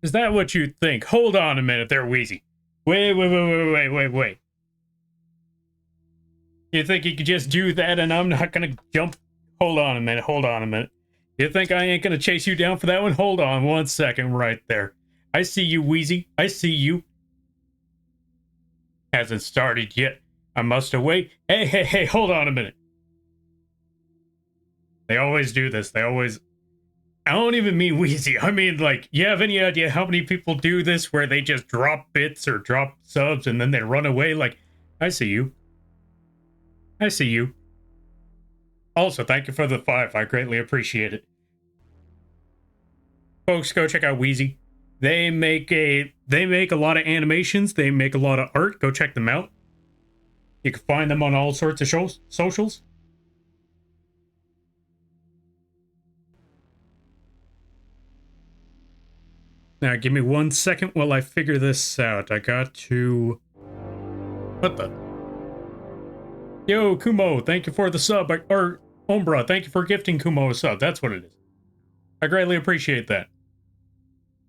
Is that what you think? Hold on a minute there, Wheezy. Wait. You think you could just do that and I'm not gonna jump? Hold on a minute. You think I ain't gonna chase you down for that one? Hold on 1 second right there. I see you, Wheezy. I see you. Hasn't started yet. I must await. Hey, hold on a minute. They always do this. I don't even mean Wheezy. I mean, like, you have any idea how many people do this where they just drop bits or drop subs and then they run away? Like, I see you. I see you. Also, thank you for the 5. I greatly appreciate it. Folks, go check out Wheezy. They make a lot of animations. They make a lot of art. Go check them out. You can find them on all sorts of socials. Now, give me 1 second while I figure this out. I got to... What the? Yo, Kumo, thank you for the sub. Or, Ombra, thank you for gifting Kumo a sub. That's what it is. I greatly appreciate that.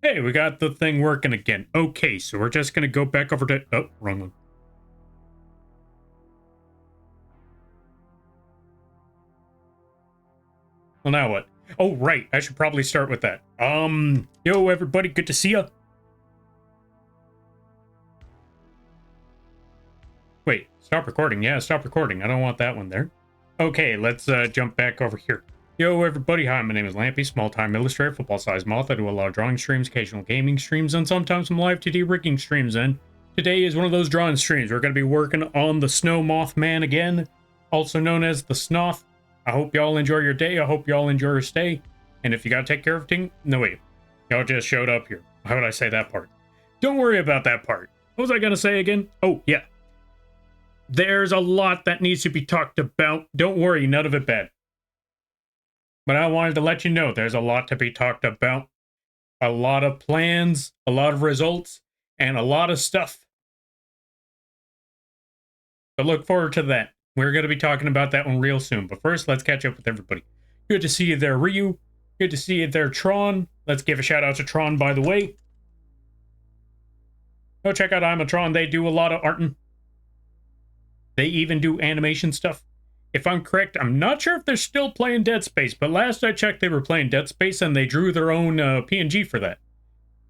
Hey, we got the thing working again. Okay, so we're just going to go back over to... Oh, wrong one. Well, now what? Oh, right. I should probably start with that. Yo, everybody. Good to see ya. Wait, stop recording. Yeah, stop recording. I don't want that one there. Okay, let's jump back over here. Yo, everybody. Hi, my name is Lampy, small-time illustrator, football-sized moth. I do a lot of drawing streams, occasional gaming streams, and sometimes some live 2D rigging streams. And today is one of those drawing streams. We're going to be working on the Snow Mothman again, also known as the Snoth. I hope y'all enjoy your day. I hope y'all enjoy your stay. And if you gotta take care of things... No, wait. Y'all just showed up here. How would I say that part? Don't worry about that part. What was I gonna say again? Oh, yeah. There's a lot that needs to be talked about. Don't worry, none of it bad. But I wanted to let you know there's a lot to be talked about. A lot of plans, a lot of results, and a lot of stuff. So look forward to that. We're going to be talking about that one real soon. But first, let's catch up with everybody. Good to see you there, Ryu. Good to see you there, Tron. Let's give a shout out to Tron, by the way. Go check out I'm a Tron. They do a lot of arting. They even do animation stuff. If I'm correct, I'm not sure if they're still playing Dead Space, but last I checked, they were playing Dead Space and they drew their own PNG for that.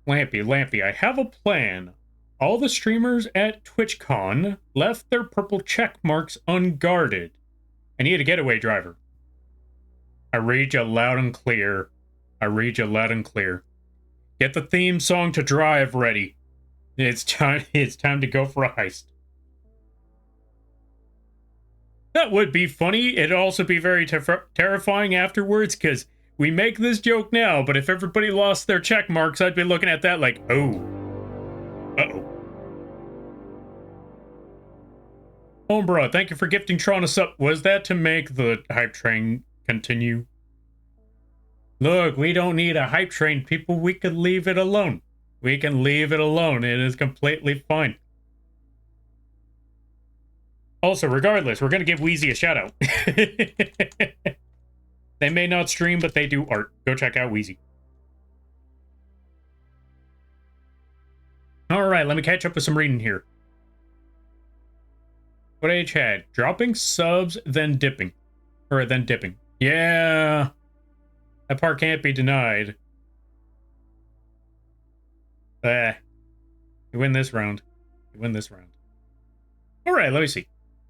Lampy, I have a plan. All the streamers at TwitchCon left their purple check marks unguarded. I need a getaway driver. I read you loud and clear. Get the theme song to Drive ready. It's time to go for a heist. That would be funny. It'd also be very terrifying afterwards, because we make this joke now, but if everybody lost their check marks, I'd be looking at that like, oh. Uh-oh. Ombra, thank you for gifting Tron a sub. Was that to make the hype train continue? Look, we don't need a hype train, people. We could leave it alone. We can leave it alone. It is completely fine. Also, regardless, we're going to give Wheezy a shout out. They may not stream, but they do art. Go check out Wheezy. Alright, let me catch up with some reading here. What age had? Dropping subs, then dipping. Or then dipping. Yeah. That part can't be denied. You win this round. Alright, let me see.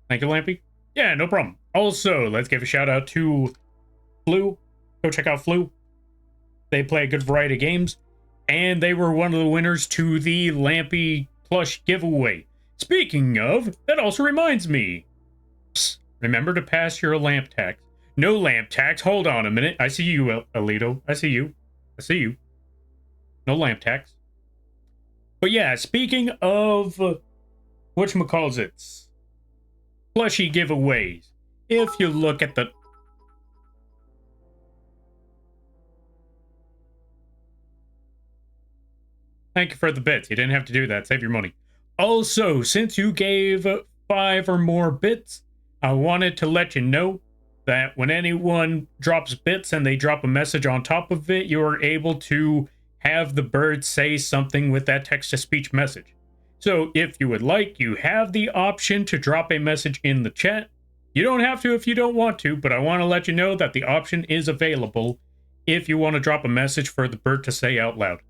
Thank you, Lampy. Yeah, no problem. Also, let's give a shout out to Flu. Go check out Flu. They play a good variety of games. And they were one of the winners to the Lampy plush giveaway. Speaking of, that also reminds me. Psst, remember to pass your lamp tax. No lamp tax. Hold on a minute. I see you, Alito. I see you. No lamp tax. But yeah, speaking of whatchamacallits, plushie giveaways. If you look at the... Thank you for the bits. You didn't have to do that. Save your money. Also, since you gave 5 or more bits, I wanted to let you know that when anyone drops bits and they drop a message on top of it, you are able to have the bird say something with that text-to-speech message. So if you would like, you have the option to drop a message in the chat. You don't have to if you don't want to, but I want to let you know that the option is available if you want to drop a message for the bird to say out loud.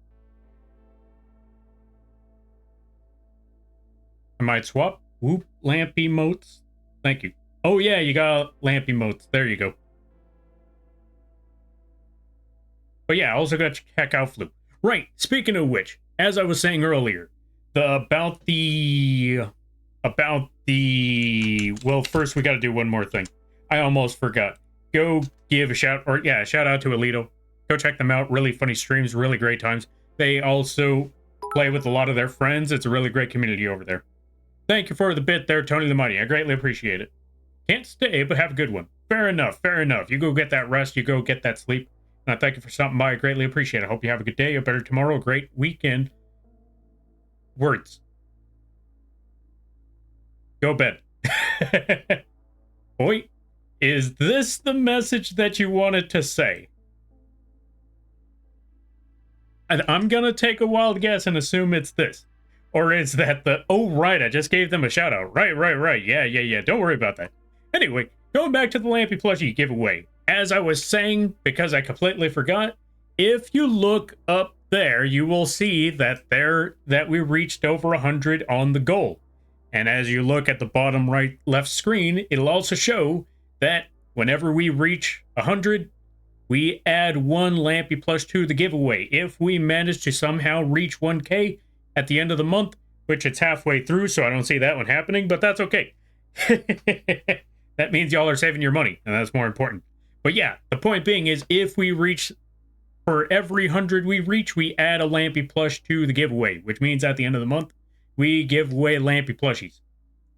I might swap. Whoop, lamp emotes. Thank you. Oh yeah, you got lamp emotes. There you go. But yeah, I also got to check out Flu. Right, speaking of which, as I was saying earlier, about the well, first we got to do one more thing. I almost forgot. Go give a shout out to Alito. Go check them out. Really funny streams, really great times. They also play with a lot of their friends. It's a really great community over there. Thank you for the bit there, Tony the Money. I greatly appreciate it. Can't stay, but have a good one. Fair enough, fair enough. You go get that rest, you go get that sleep. And I thank you for stopping by. I greatly appreciate it. I hope you have a good day, a better tomorrow, a great weekend. Words. Go bed. Boy, is this the message that you wanted to say? And I'm gonna take a wild guess and assume it's this. Or is that the, oh right, I just gave them a shout out. Right. Yeah. Don't worry about that. Anyway, going back to the Lampy plushie giveaway. As I was saying, because I completely forgot, if you look up there, you will see that we reached over 100 on the goal. And as you look at the bottom right left screen, it'll also show that whenever we reach 100, we add one Lampy plush to the giveaway. If we manage to somehow reach 1K at the end of the month, which it's halfway through, so I don't see that one happening, but that's okay. That means y'all are saving your money, and that's more important. But yeah, the point being is if we reach, for every 100 we reach, we add a Lampy plush to the giveaway, which means at the end of the month, we give away Lampy plushies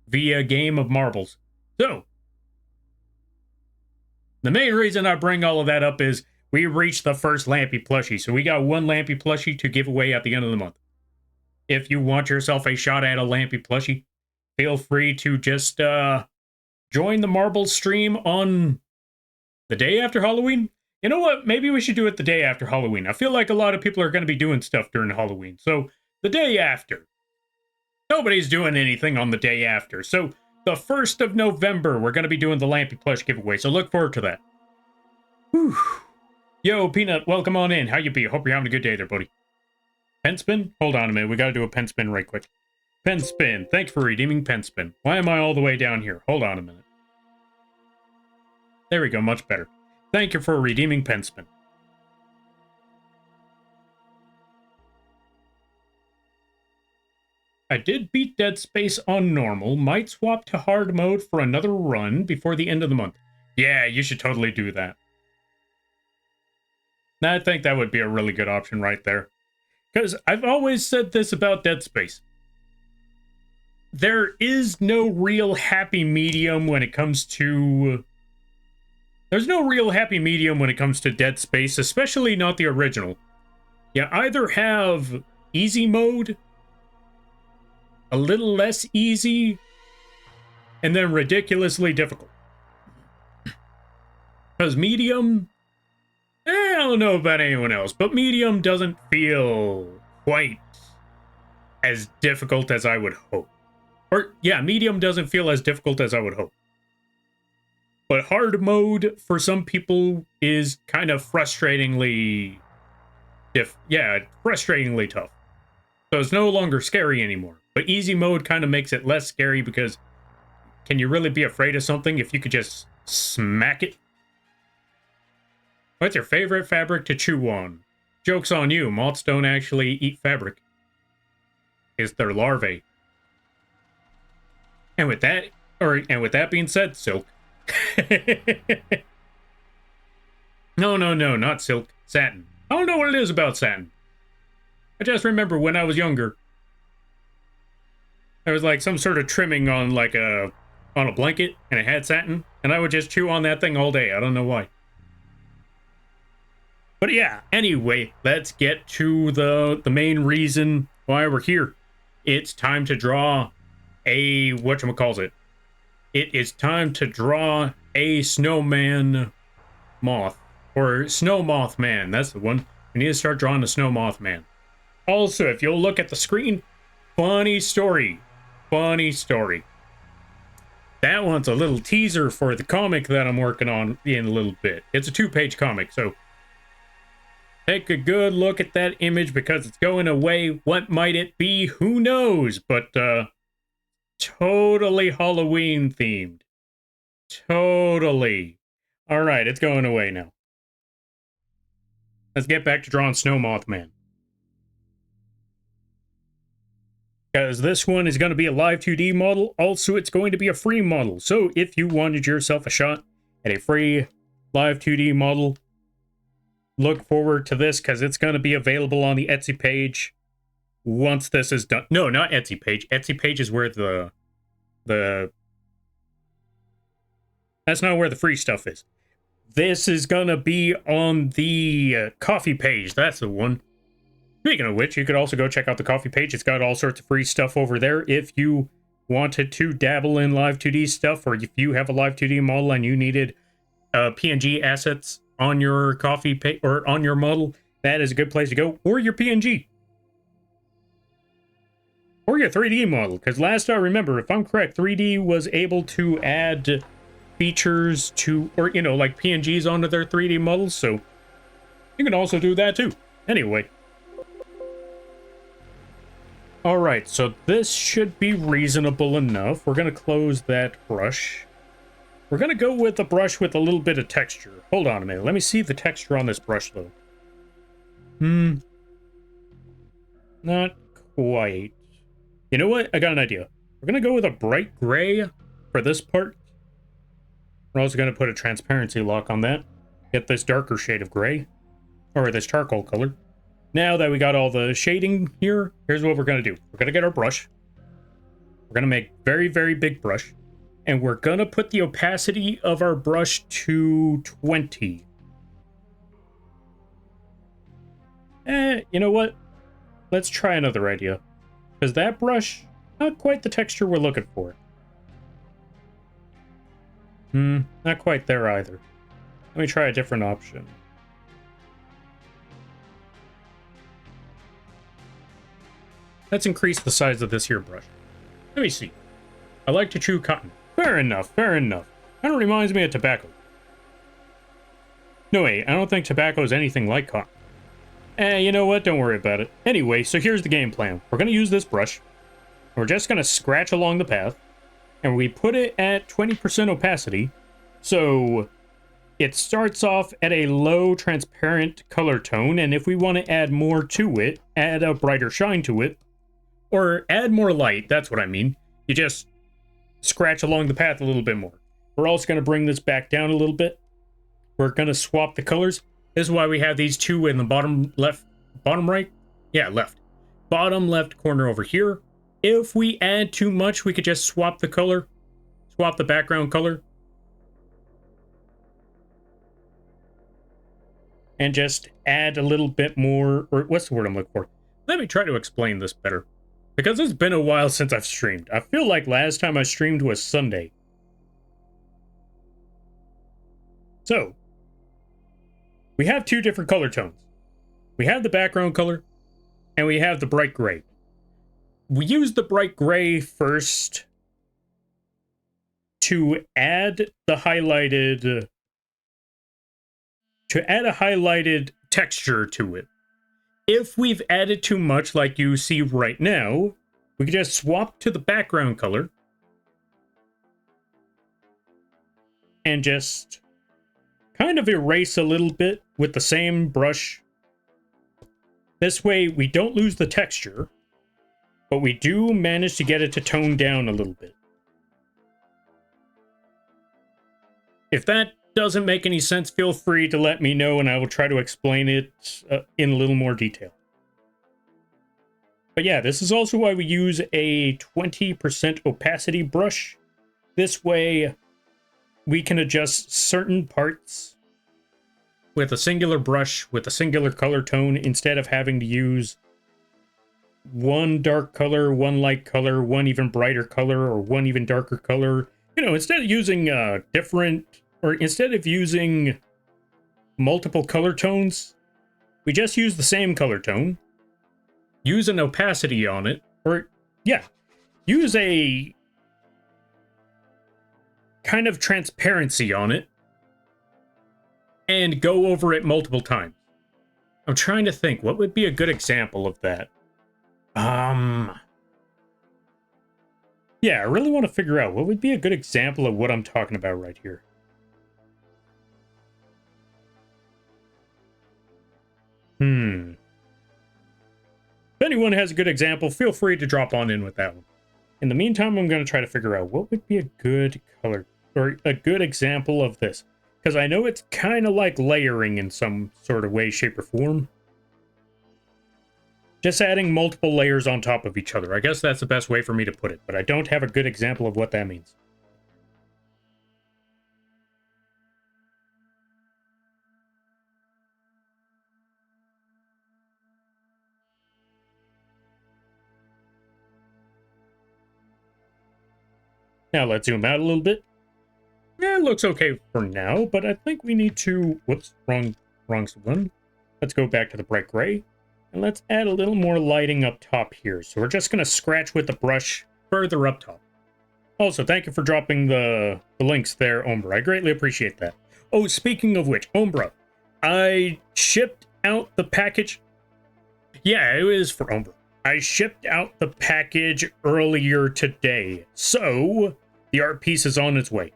via game of marbles. So, the main reason I bring all of that up is we reached the first Lampy plushie, so we got one Lampy plushie to give away at the end of the month. If you want yourself a shot at a Lampy plushie, feel free to just join the marbles stream on the day after Halloween. You know what? Maybe we should do it the day after Halloween. I feel like a lot of people are going to be doing stuff during Halloween. So the day after. Nobody's doing anything on the day after. So the 1st of November, we're going to be doing the Lampy plush giveaway. So look forward to that. Whew. Yo, Peanut, welcome on in. How you be? Hope you're having a good day there, buddy. Pen spin? Hold on a minute. We got to do a pen spin right quick. Pen spin. Thanks for redeeming pen spin. Why am I all the way down here? Hold on a minute. There we go, much better. Thank you for redeeming pen spin. I did beat Dead Space on normal. Might swap to hard mode for another run before the end of the month. Yeah, you should totally do that. I think that would be a really good option right there. Because I've always said this about Dead Space. There is no real happy medium when it comes to... There's no real happy medium when it comes to Dead Space, especially not the original. You either have easy mode, a little less easy, and then ridiculously difficult. Because medium... I don't know about anyone else, but medium doesn't feel quite as difficult as I would hope. Or, yeah, medium doesn't feel as difficult as I would hope. But hard mode, for some people, is kind of frustratingly... frustratingly tough. So it's no longer scary anymore. But easy mode kind of makes it less scary because can you really be afraid of something if you could just smack it? What's your favorite fabric to chew on? Joke's on you, moths don't actually eat fabric. It's their larvae. And with that being said, silk. No, not silk. Satin. I don't know what it is about satin. I just remember when I was younger, there was like some sort of trimming on like on a blanket, and it had satin, and I would just chew on that thing all day. I don't know why. But yeah, anyway, let's get to the main reason why we're here. It's time to draw a whatchamacallit. It is time to draw a snowman moth. Or snow moth man, that's the one. We need to start drawing the Snow Mothman. Also, if you'll look at the screen, funny story. Funny story. That one's a little teaser for the comic that I'm working on in a little bit. It's a 2-page comic, so take a good look at that image because it's going away. What might it be? Who knows? But totally Halloween themed. Totally. All right, it's going away now. Let's get back to drawing Snow Mothman. Because this one is going to be a live 2D model. Also, it's going to be a free model. So if you wanted yourself a shot at a free live 2D model, look forward to this because it's going to be available on the Etsy page once this is done. No, not Etsy page. Etsy page is where the that's not where the free stuff is. This is going to be on the coffee page. That's the one. Speaking of which, you could also go check out the coffee page. It's got all sorts of free stuff over there. If you wanted to dabble in live 2D stuff, or if you have a live 2D model and you needed PNG assets on your coffee page or on your model, that is a good place to go. Or your PNG. Or your 3D model. Because last I remember, if I'm correct, 3D was able to add features to, or, you know, like PNGs onto their 3D models. So you can also do that too. Anyway. Alright, so this should be reasonable enough. We're going to close that brush. We're going to go with a brush with a little bit of texture. Hold on a minute. Let me see the texture on this brush, though. Not quite. You know what? I got an idea. We're going to go with a bright gray for this part. We're also going to put a transparency lock on that. Get this darker shade of gray. Or this charcoal color. Now that we got all the shading here, here's what we're going to do. We're going to get our brush. We're going to make very, very big brush. And we're going to put the opacity of our brush to 20. You know what? Let's try another idea. Because that brush, not quite the texture we're looking for. Not quite there either. Let me try a different option. Let's increase the size of this here brush. Let me see. I like to chew cotton. Fair enough, fair enough. Kind of reminds me of tobacco. No way, I don't think tobacco is anything like cotton. You know what? Don't worry about it. Anyway, so here's the game plan. We're going to use this brush. We're just going to scratch along the path. And we put it at 20% opacity. So it starts off at a low transparent color tone. And if we want to add more to it, add a brighter shine to it, or add more light, that's what I mean. You just scratch along the path a little bit more. We're also going to bring this back down a little bit. We're going to swap the colors. This is why we have these two in the bottom left, bottom right? Yeah, left. Bottom left corner over here. If we add too much, we could just swap the color. Swap the background color. And just add a little bit more, or what's the word I'm looking for? Let me try to explain this better. Because it's been a while since I've streamed. I feel like last time I streamed was Sunday. So, we have two different color tones. We have the background color, and we have the bright gray. We use the bright gray first to add the highlighted... to add a highlighted texture to it. If we've added too much, like you see right now, we can just swap to the background color and just kind of erase a little bit with the same brush. This way, we don't lose the texture, but we do manage to get it to tone down a little bit. If that doesn't make any sense, feel free to let me know and I will try to explain it in a little more detail. But yeah, this is also why we use a 20% opacity brush. This way, we can adjust certain parts with a singular brush, with a singular color tone, instead of having to use one dark color, one light color, one even brighter color, or one even darker color. You know, instead of using instead of using multiple color tones, we just use the same color tone, use an opacity on it, or yeah, use a kind of transparency on it, and go over it multiple times. I'm trying to think, what would be a good example of that? Yeah, I really want to figure out what would be a good example of what I'm talking about right here. If anyone has a good example, feel free to drop on in with that one. In the meantime, I'm going to try to figure out what would be a good color or a good example of this. Because I know it's kind of like layering in some sort of way, shape, or form. Just adding multiple layers on top of each other. I guess that's the best way for me to put it, but I don't have a good example of what that means. Now let's zoom out a little bit. Yeah, it looks okay for now, but I think we need to... Whoops, wrong one. Let's go back to the bright gray. And let's add a little more lighting up top here. So we're just going to scratch with the brush further up top. Also, thank you for dropping the links there, Ombra. I greatly appreciate that. Oh, speaking of which, Ombra, I shipped out the package. Yeah, it was for Ombra. I shipped out the package earlier today. So, the art piece is on its way.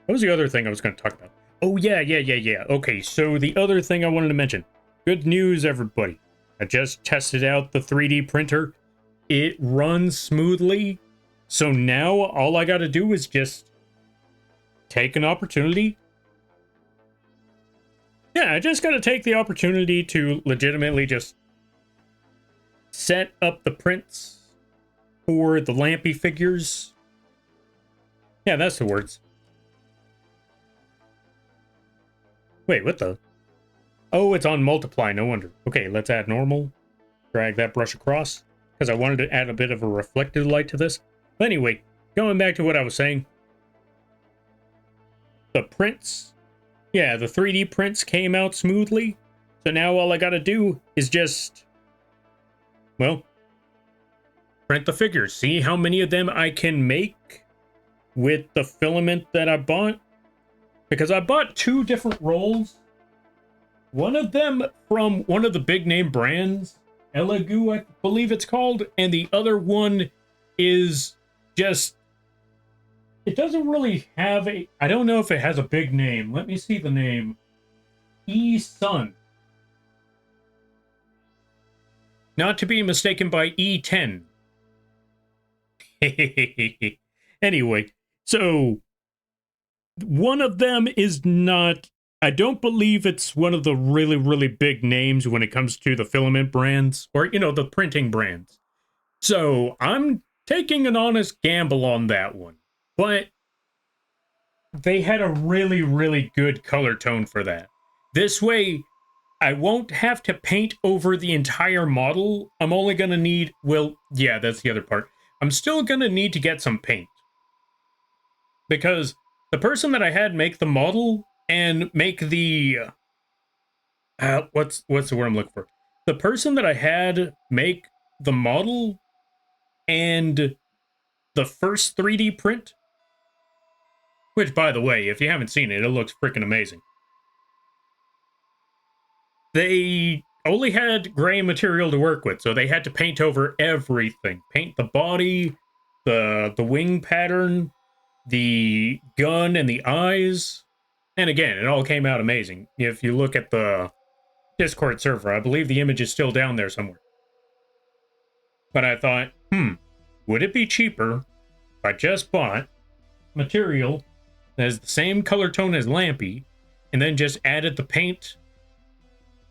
What was the other thing I was going to talk about? Oh, yeah. Okay, so the other thing I wanted to mention. Good news, everybody. I just tested out the 3D printer. It runs smoothly. So now all I got to do is just take an opportunity. Yeah, I just got to take the opportunity to legitimately just set up the prints for the Lampy figures. Yeah, that's the words. Wait, what the? Oh, it's on multiply, no wonder. Okay, let's add normal. Drag that brush across, because I wanted to add a bit of a reflected light to this. But anyway, going back to what I was saying. The prints, yeah, the 3D prints came out smoothly. So now all I gotta do is just, well, print the figures. See how many of them I can make with the filament that I bought. Because I bought 2 different rolls. One of them from one of the big name brands, Elegoo, I believe it's called. And the other one is just... It doesn't really have a... I don't know if it has a big name. Let me see the name. E-Sun. Not to be mistaken by E10. Anyway, so... One of them is not... I don't believe it's one of the really, really big names when it comes to the filament brands. Or, you know, the printing brands. So, I'm taking an honest gamble on that one. But they had a really, really good color tone for that. This way, I won't have to paint over the entire model. I'm only going to need... Well, yeah, that's the other part. I'm still going to need to get some paint. Because the person that I had make the model and make the... what's the word I'm looking for? The person that I had make the model and the first 3D print, which, by the way, if you haven't seen it, it looks freaking amazing. They only had gray material to work with, so they had to paint over everything. Paint the body, the wing pattern, the gun, and the eyes. And again, it all came out amazing. If you look at the Discord server, I believe the image is still down there somewhere. But I thought, would it be cheaper if I just bought material that has the same color tone as Lampy, and then just added the paint,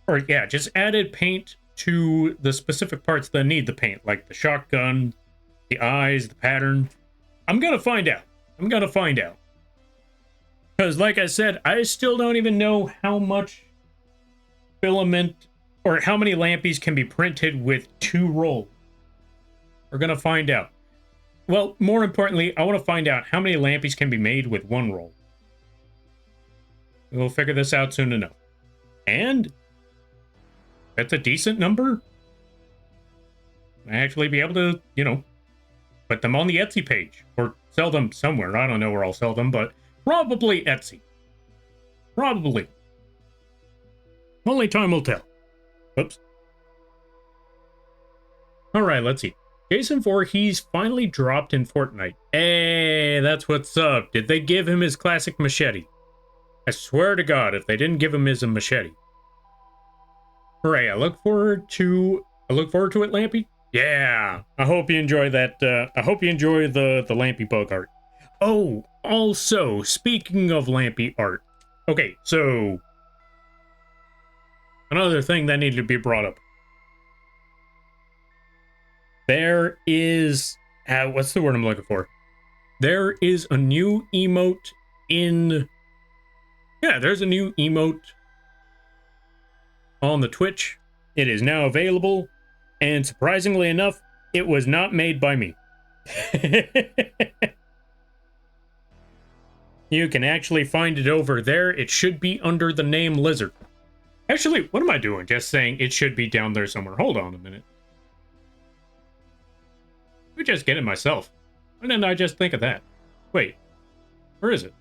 or yeah, just added paint to the specific parts that need the paint, like the shotgun, the eyes, the pattern. I'm gonna find out. Because like I said, I still don't even know how much filament or how many Lampies can be printed with 2 rolls. We're gonna find out. Well, more importantly, I want to find out how many Lampies can be made with 1 roll. We'll figure this out soon enough. And that's a decent number. I actually be able to, you know, put them on the Etsy page or sell them somewhere. I don't know where I'll sell them, but probably Etsy. Probably. Only time will tell. Oops. Alright, let's see. Jason Voorhees finally dropped in Fortnite. Hey, that's what's up. Did they give him his classic machete? I swear to God, if they didn't give him his machete. Hooray, I look forward to it, Lampy. Yeah. I hope you enjoy that. I hope you enjoy the Lampy bug art. Oh, also, speaking of Lampy art. Okay, so another thing that needed to be brought up. There is what's the word I'm looking for? There is a new emote in there's a new emote on the Twitch. It is now available, and surprisingly enough, it was not made by me. You can actually find it over there. It should be under the name Lizard. Actually, what am I doing? Just saying it should be down there somewhere. Hold on a minute. I just get it myself. Why didn't I just think of that? Wait, where is it?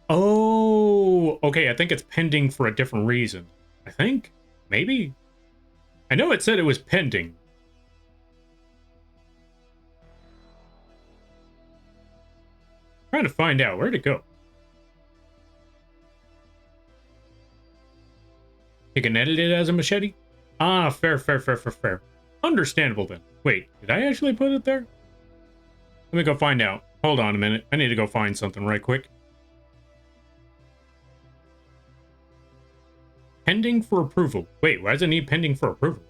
Oh, okay, I think it's pending for a different reason. I think? Maybe? I know it said it was pending. Trying to find out. Where'd it go? You can edit it as a machete? Ah, fair. Understandable then. Wait, did I actually put it there? Let me go find out. Hold on a minute. I need to go find something right quick. Pending for approval. Wait, why does it need pending for approval?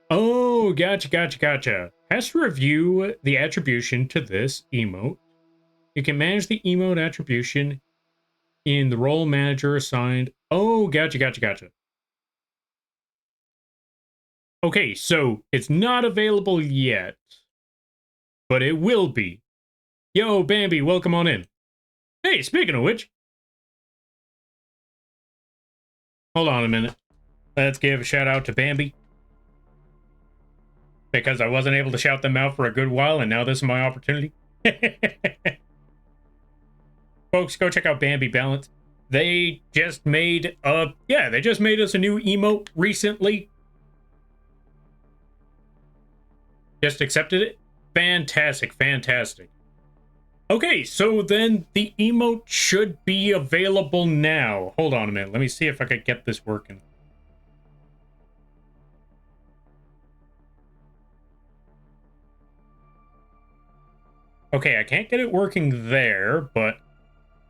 Oh, gotcha. Has to review the attribution to this emote. You can manage the emote attribution in the role manager assigned. Oh, gotcha. Okay, so it's not available yet, but it will be. Yo, Bambi, welcome on in. Hey, speaking of which, hold on a minute. Let's give a shout out to Bambi. Because I wasn't able to shout them out for a good while, and now this is my opportunity. Folks, go check out Bambi Balance. They just made they just made us a new emote recently. Just accepted it. Fantastic. Okay, so then the emote should be available now. Hold on a minute. Let me see if I could get this working. Okay, I can't get it working there, but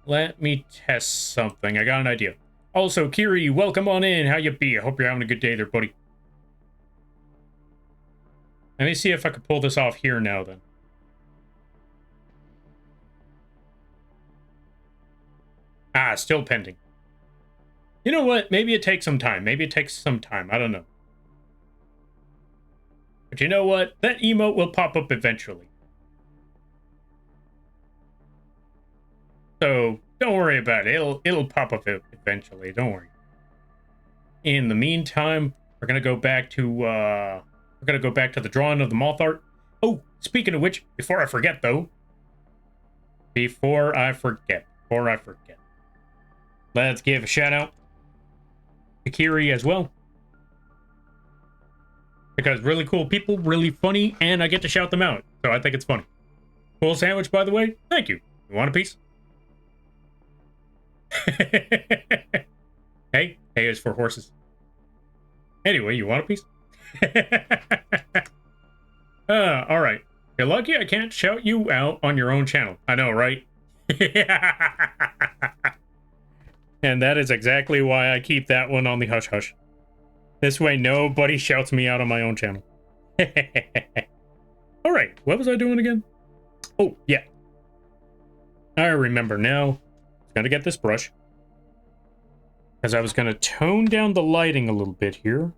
let me test something. I got an idea. Also, Kiri, welcome on in. How you be? I hope you're having a good day there, buddy. Let me see if I can pull this off here now, then. Ah, still pending. You know what? Maybe it takes some time. I don't know. But you know what? That emote will pop up eventually. So don't worry about it. It'll pop up eventually. Don't worry. In the meantime, we're gonna go back to the drawing of the moth art. Oh, speaking of which, before I forget, let's give a shout out to Kiri as well. Because really cool people, really funny, and I get to shout them out. So I think it's funny. Cool sandwich, by the way. Thank you. You want a piece? Hey is for horses. Anyway, you want a piece? All right. You're lucky I can't shout you out on your own channel. I know, right? And that is exactly why I keep that one on the hush hush. This way nobody shouts me out on my own channel. All right, what was I doing again? Oh, yeah. I remember now. Gotta get this brush. Because I was gonna tone down the lighting a little bit here.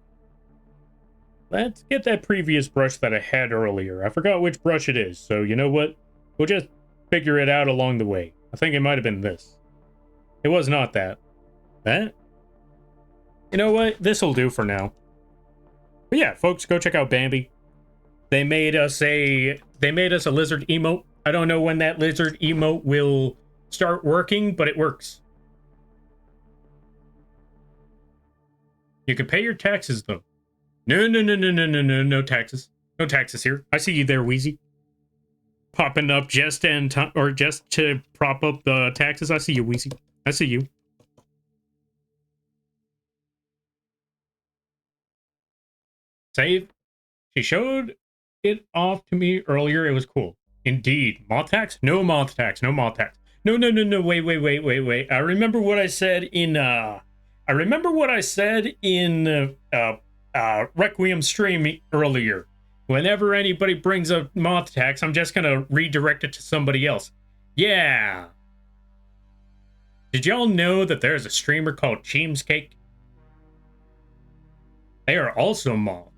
Let's get that previous brush that I had earlier. I forgot which brush it is, so you know what? We'll just figure it out along the way. I think it might have been this. It was not that. That? You know what? This'll do for now. But yeah, folks, go check out Bambi. They made us a lizard emote. I don't know when that lizard emote will start working, but it works. You can pay your taxes though. No taxes. No taxes here. I see you there, Wheezy. Popping up just in time, or just to prop up the taxes. I see you, Wheezy. I see you. Save. She showed it off to me earlier. It was cool. Indeed. Moth tax? No moth tax. No moth tax. No. Wait. I remember what I said in Requiem stream earlier. Whenever anybody brings up moth tax, I'm just gonna redirect it to somebody else. Yeah. Did y'all know that there's a streamer called Cheemscake? They are also moth.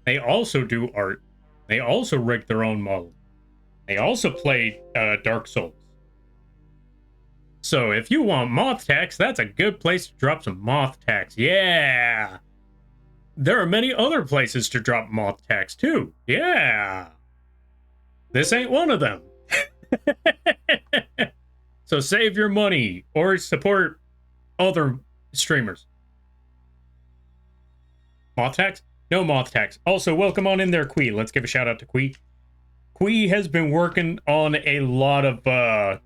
They also do art. They also rig their own model. They also play Dark Souls. So if you want moth tax, that's a good place to drop some moth tax. Yeah. There are many other places to drop moth tax too. Yeah. This ain't one of them. So save your money or support other streamers. Moth tax? No moth tax. Also, welcome on in there, Quee. Let's give a shout out to Quee. Quee has been working on a lot of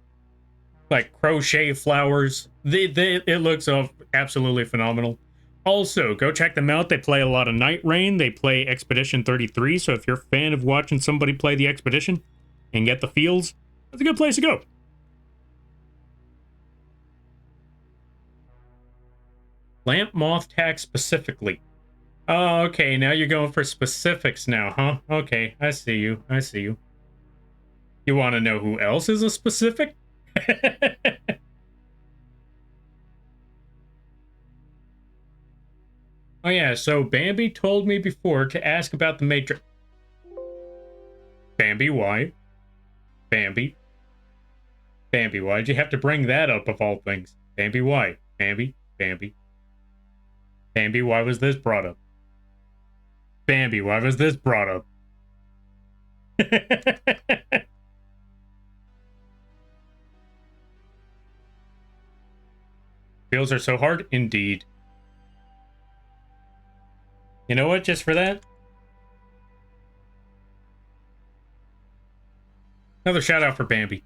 like crochet flowers. It looks absolutely phenomenal. Also, go check them out. They play a lot of Night Rain. They play Expedition 33. So if you're a fan of watching somebody play the Expedition and get the feels, that's a good place to go. Lamp moth tax specifically. Oh, okay. Now you're going for specifics now, huh? Okay, I see you. I see you. You want to know who else is a specific? Oh yeah, so Bambi told me before to ask about the Matrix. Bambi, why? Bambi? Bambi, why'd you have to bring that up of all things? Bambi, why? Bambi? Bambi? Bambi, why was this brought up? Bambi, why was this brought up? Feels are so hard? Indeed. You know what? Just for that? Another shout out for Bambi.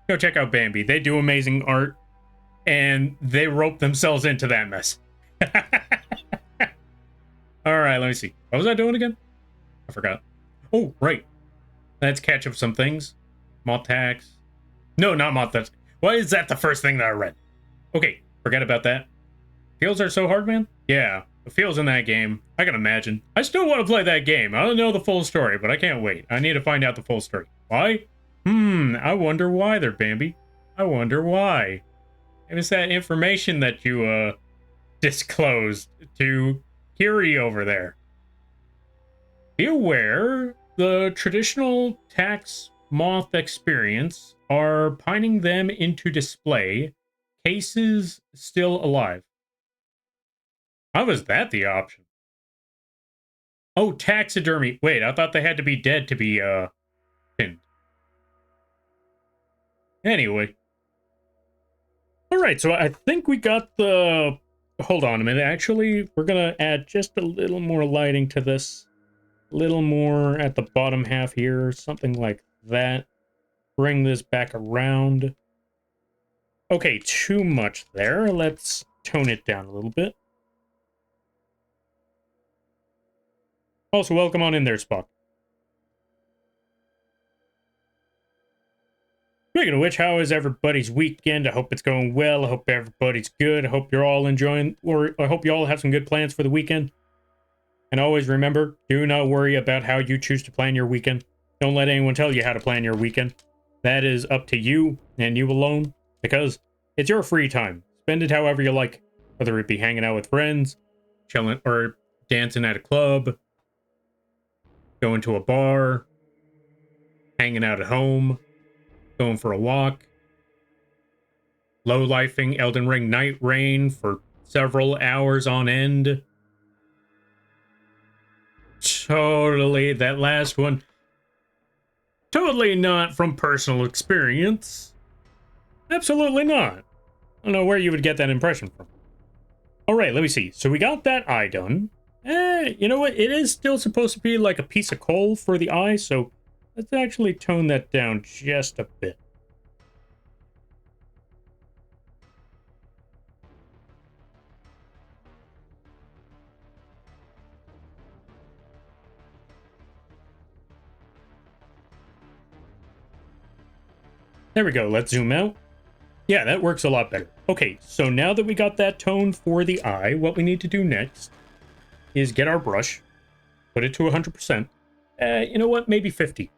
Go check out Bambi. They do amazing art, and they rope themselves into that mess. Alright, let me see. What was I doing again? I forgot. Oh, right. Let's catch up some things. Moth tax. No, not moth tax. Why is that the first thing that I read? Okay, forget about that. Feels are so hard, man? Yeah, the feels in that game. I can imagine. I still want to play that game. I don't know the full story, but I can't wait. I need to find out the full story. Why? I wonder why there, Bambi. I wonder why. It was that information that you, disclosed to Kiri over there. Be aware, the traditional tax moth experience are pining them into display. Cases still alive. How was that the option? Oh, taxidermy. Wait, I thought they had to be dead to be, pinned. Anyway. Alright, so I think we got the... Hold on a minute. Actually, we're gonna add just a little more lighting to this. A little more at the bottom half here. Something like that. Bring this back around. Okay, too much there. Let's tone it down a little bit. Also, welcome on in there, Spock. Speaking of which, how is everybody's weekend? I hope it's going well. I hope everybody's good. I hope you're all enjoying, or I hope you all have some good plans for the weekend. And always remember, do not worry about how you choose to plan your weekend. Don't let anyone tell you how to plan your weekend. That is up to you and you alone, because it's your free time. Spend it however you like, whether it be hanging out with friends, chilling, or dancing at a club, going to a bar, hanging out at home. going for a walk, low-lifing Elden Ring Night Rain for several hours on end. Totally, that last one. Totally not from personal experience. Absolutely not. I don't know where you would get that impression from. All right, let me see. So we got that eye done. You know what? It is still supposed to be like a piece of coal for the eye, so let's actually tone that down just a bit. There we go. Let's zoom out. Yeah, that works a lot better. Okay, so now that we got that tone for the eye, what we need to do next is get our brush, put it to 100%. You know what? Maybe 50.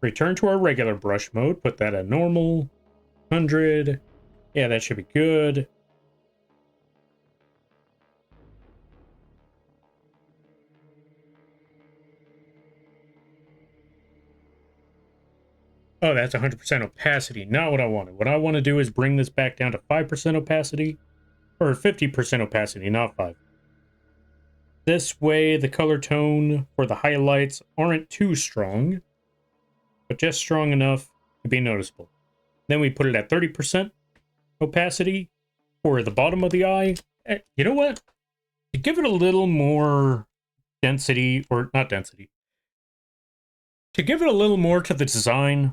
Return to our regular brush mode, put that at normal, 100. Yeah, that should be good. Oh, that's 100% opacity. Not what I wanted. What I want to do is bring this back down to 5% opacity, or 50% opacity, not 5. This way, the color tone for the highlights aren't too strong, but just strong enough to be noticeable. Then we put it at 30% opacity for the bottom of the eye. You know what? To give it a little more density, or not density, to give it a little more to the design,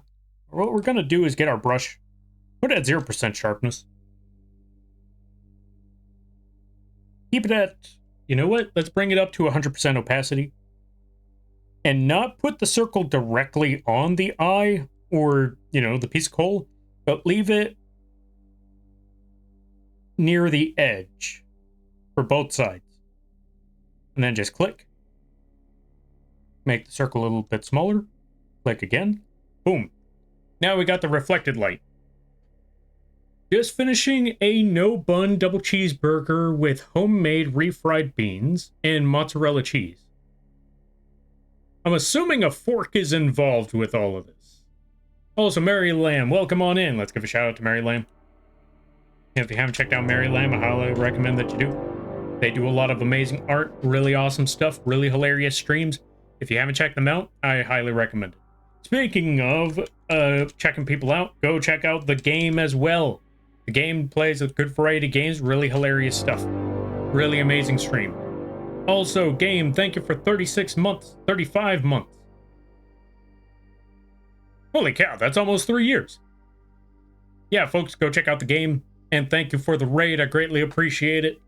what we're going to do is get our brush, put it at 0% sharpness. Keep it at, you know what? Let's bring it up to 100% opacity. And not put the circle directly on the eye or, you know, the piece of coal, but leave it near the edge for both sides. And then just click. Make the circle a little bit smaller. Click again. Boom. Now we got the reflected light. Just finishing a no-bun double cheeseburger with homemade refried beans and mozzarella cheese. I'm assuming a fork is involved with all of this. Also, Mary Lamb, welcome on in. Let's give a shout out to Mary Lamb. If you haven't checked out Mary Lamb, I highly recommend that you do. They do a lot of amazing art, really awesome stuff, really hilarious streams. If you haven't checked them out, I highly recommend it. Speaking of checking people out, go check out the game as well. The game plays a good variety of games, really hilarious stuff. Really amazing stream. Also, game, thank you for 36 months, 35 months. Holy cow, that's almost 3 years. Yeah, folks, go check out the game, and thank you for the raid. I greatly appreciate it.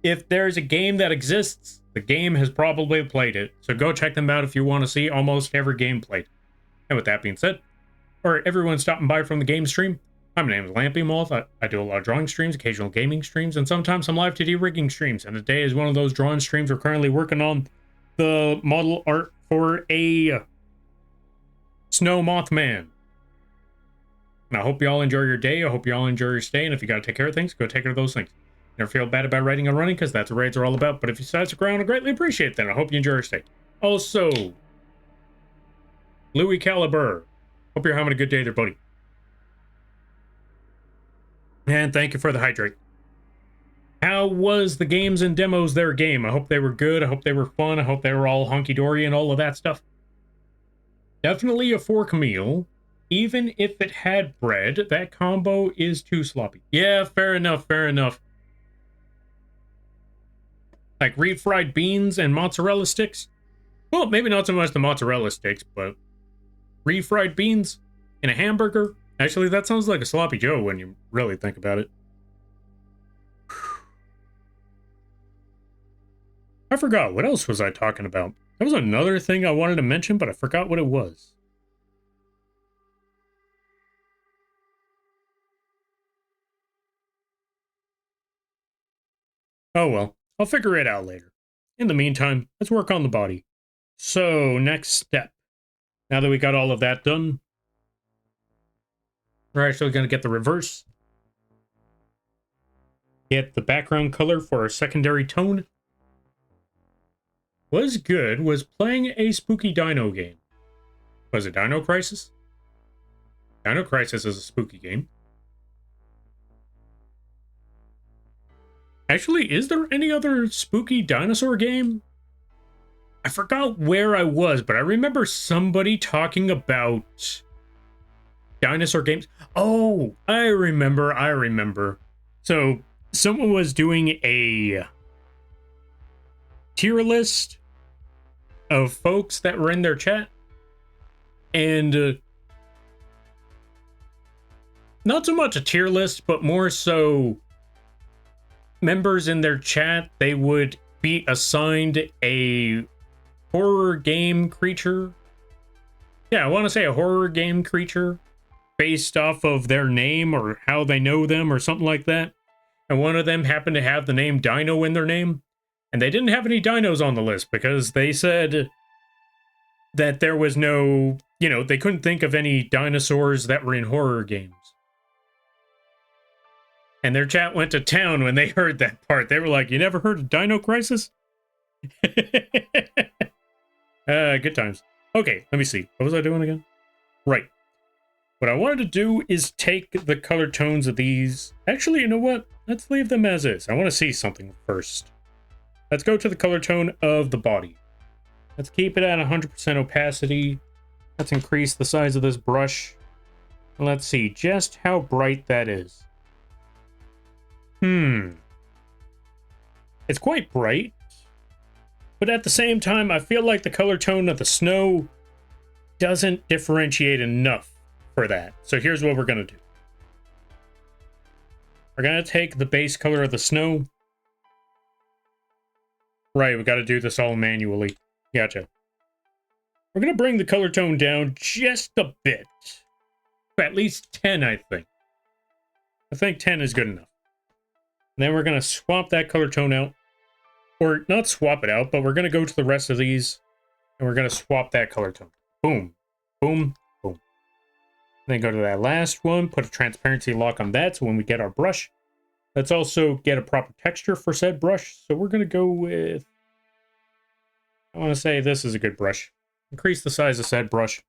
If there's a game that exists, the game has probably played it, so go check them out if you want to see almost every game played. And with that being said, or everyone stopping by from the game stream, my name is Lampy Moth. I do a lot of drawing streams, occasional gaming streams, and sometimes some live 2D rigging streams. And today is one of those drawing streams. We're currently working on the model art for a snow Mothman. And I hope you all enjoy your day. I hope you all enjoy your stay. And if you got to take care of things, go take care of those things. Never feel bad about writing and running, because that's what raids are all about. But if you decide to ground, I greatly appreciate that. I hope you enjoy your stay. Also, Louis Caliber, hope you're having a good day there, buddy. And thank you for the hydrate. How was the games and demos their game? I hope they were good. I hope they were fun. I hope they were all hunky-dory and all of that stuff. Definitely a fork meal. Even if it had bread, that combo is too sloppy. Yeah, fair enough, fair enough. Like refried beans and mozzarella sticks? Well, maybe not so much the mozzarella sticks, but refried beans in a hamburger? Actually, that sounds like a sloppy Joe when you really think about it. I forgot. What else was I talking about? There was another thing I wanted to mention, but I forgot what it was. Oh well, I'll figure it out later. In the meantime, let's work on the body. So, next step. Now that we got all of that done, we're actually going to get the reverse. Get the background color for our secondary tone. Was good was playing a spooky dino game. Was it Dino Crisis? Dino Crisis is a spooky game. Actually, is there any other spooky dinosaur game? I forgot where I was, but I remember somebody talking about dinosaur games. Oh, I remember. So, someone was doing a tier list of folks that were in their chat, and not so much a tier list, but more so members in their chat, they would be assigned a horror game creature. Yeah, I want to say a horror game creature based off of their name or how they know them or something like that. And one of them happened to have the name Dino in their name. And they didn't have any dinos on the list because they said that there was no, they couldn't think of any dinosaurs that were in horror games. And their chat went to town when they heard that part. They were like, you never heard of Dino Crisis? Good times. Okay, let me see. What was I doing again? Right. What I wanted to do is take the color tones of these. Actually, you know what? Let's leave them as is. I want to see something first. Let's go to the color tone of the body. Let's keep it at 100% opacity. Let's increase the size of this brush. And let's see just how bright that is. It's quite bright. But at the same time, I feel like the color tone of the snow doesn't differentiate enough for that. So here's what we're going to do. We're going to take the base color of the snow. Right, we got to do this all manually. Gotcha. We're going to bring the color tone down just a bit. At least 10, I think. I think 10 is good enough. And then we're going to swap that color tone out. Or not swap it out, but we're going to go to the rest of these. And we're going to swap that color tone. Boom. Boom. Boom. Then go to that last one. Put a transparency lock on that. So when we get our brush, let's also get a proper texture for said brush. So we're going to go with... I want to say this is a good brush. Increase the size of said brush.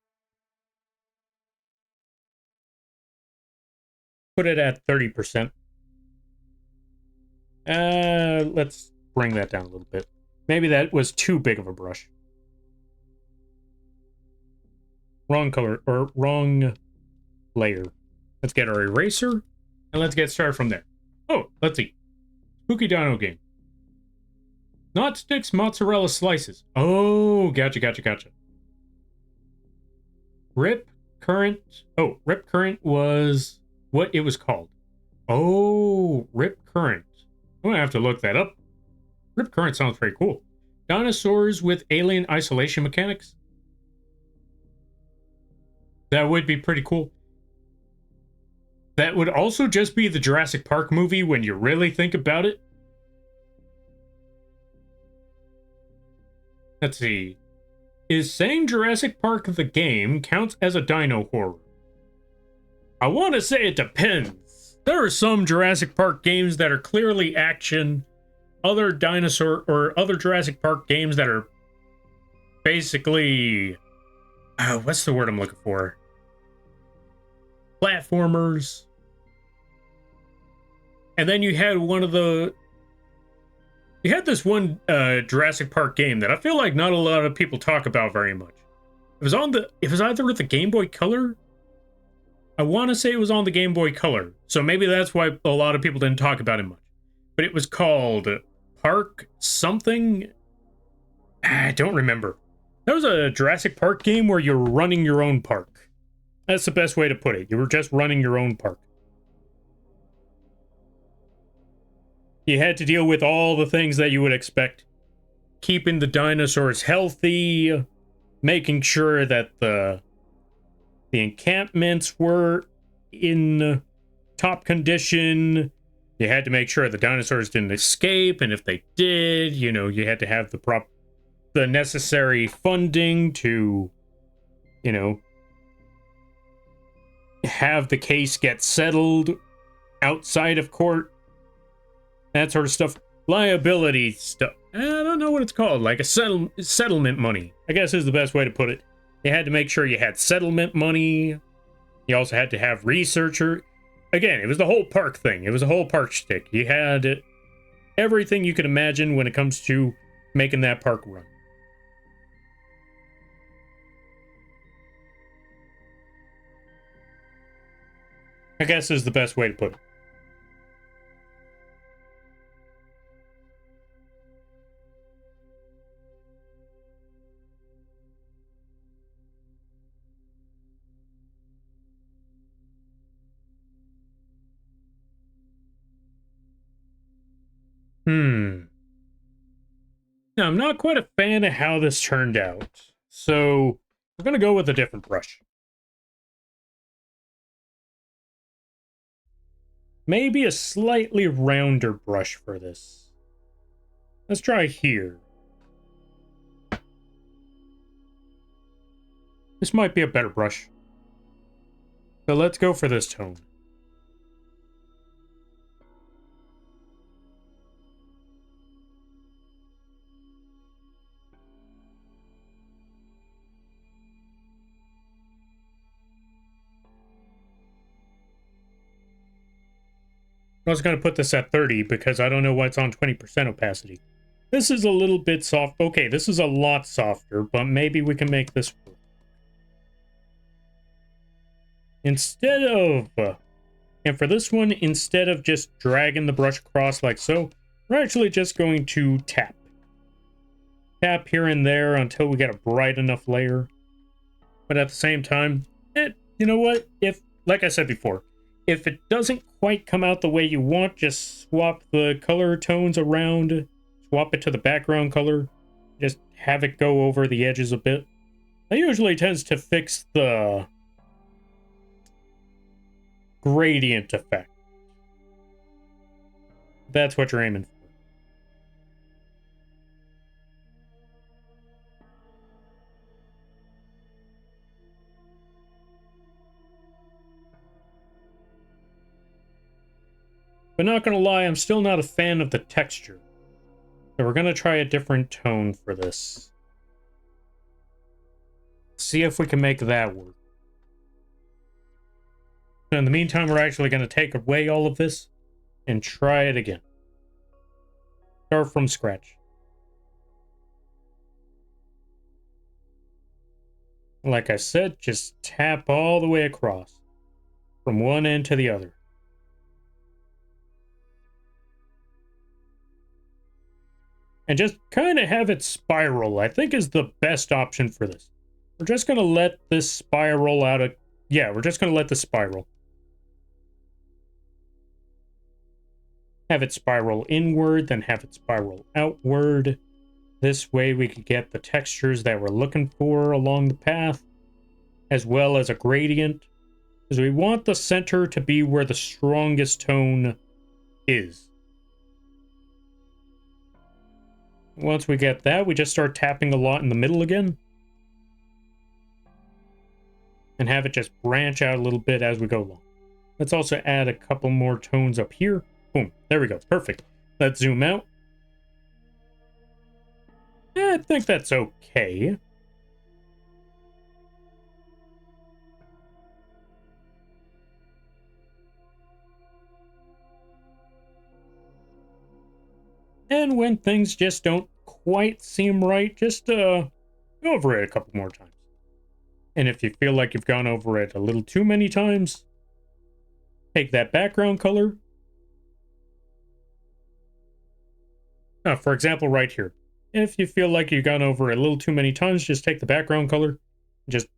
Put it at 30%. Let's bring that down a little bit. Maybe that was too big of a brush. Wrong color, or wrong layer. Let's get our eraser, and let's get started from there. Oh, let's see. Spooky Dino game. Not sticks, mozzarella slices. Oh, gotcha. Rip Current. Oh, Rip Current was what it was called. Oh, Rip Current. I'm gonna have to look that up. Rip Current sounds pretty cool. Dinosaurs with alien isolation mechanics. That would be pretty cool. That would also just be the Jurassic Park movie when you really think about it. Let's see. Is saying Jurassic Park the game counts as a dino horror? I want to say it depends. There are some Jurassic Park games that are clearly action. Other dinosaur or other Jurassic Park games that are basically... what's the word I'm looking for? Platformers. And then you had one of the... You had this one Jurassic Park game that I feel like not a lot of people talk about very much. It was on the... It was either with the Game Boy Color. I want to say it was on the Game Boy Color. So maybe that's why a lot of people didn't talk about it much. But it was called Park something. I don't remember. That was a Jurassic Park game where you're running your own park. That's the best way to put it. You were just running your own park. You had to deal with all the things that you would expect. Keeping the dinosaurs healthy, making sure that the encampments were in top condition. You had to make sure the dinosaurs didn't escape, and if they did, you know, you had to have the necessary funding to, you know, have the case get settled outside of court. That sort of stuff. Liability stuff. I don't know what it's called. Like a settlement money, I guess is the best way to put it. You had to make sure you had settlement money. You also had to have researcher. Again, it was the whole park thing. It was a whole park shtick. You had everything you could imagine when it comes to making that park run. I guess is the best way to put it. Now, I'm not quite a fan of how this turned out, so we're going to go with a different brush. Maybe a slightly rounder brush for this. Let's try here. This might be a better brush. So let's go for this tone. I was going to put this at 30 because I don't know why it's on 20% opacity. This is a little bit soft. Okay, this is a lot softer, but maybe we can make this work. Instead of, and for this one, instead of just dragging the brush across like so, we're actually just going to tap. Tap here and there until we get a bright enough layer. But at the same time, you know what? If, like I said before, if it doesn't quite come out the way you want, just swap the color tones around, swap it to the background color, just have it go over the edges a bit. That usually tends to fix the gradient effect. That's what you're aiming for. But not gonna lie, I'm still not a fan of the texture. So we're gonna try a different tone for this. See if we can make that work. So in the meantime, we're actually gonna take away all of this and try it again. Start from scratch. Like I said, just tap all the way across. From one end to the other. And just kind of have it spiral, I think is the best option for this. We're just going to let this spiral out of... Yeah, we're just going to let this spiral. Have it spiral inward, then have it spiral outward. This way we can get the textures that we're looking for along the path, as well as a gradient. Because we want the center to be where the strongest tone is. Once we get that, we just start tapping a lot in the middle again. And have it just branch out a little bit as we go along. Let's also add a couple more tones up here. Boom, there we go, perfect. Let's zoom out. I think that's okay. And when things just don't quite seem right, just go over it a couple more times. And if you feel like you've gone over it a little too many times, take that background color. For example, right here. If you feel like you've gone over it a little too many times, just take the background color, just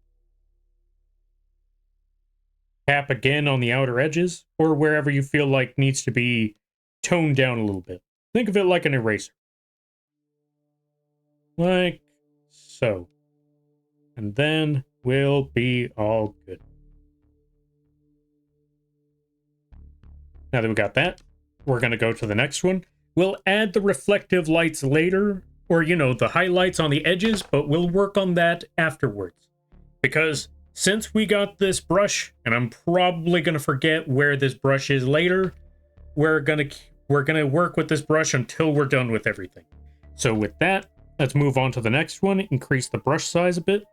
tap again on the outer edges, or wherever you feel like needs to be toned down a little bit. Think of it like an eraser. Like so. And then we'll be all good. Now that we got that, we're going to go to the next one. We'll add the reflective lights later, or, you know, the highlights on the edges, but we'll work on that afterwards. Because since we got this brush, and I'm probably going to forget where this brush is later, we're going to work with this brush until we're done with everything. So with that, let's move on to the next one. Increase the brush size a bit.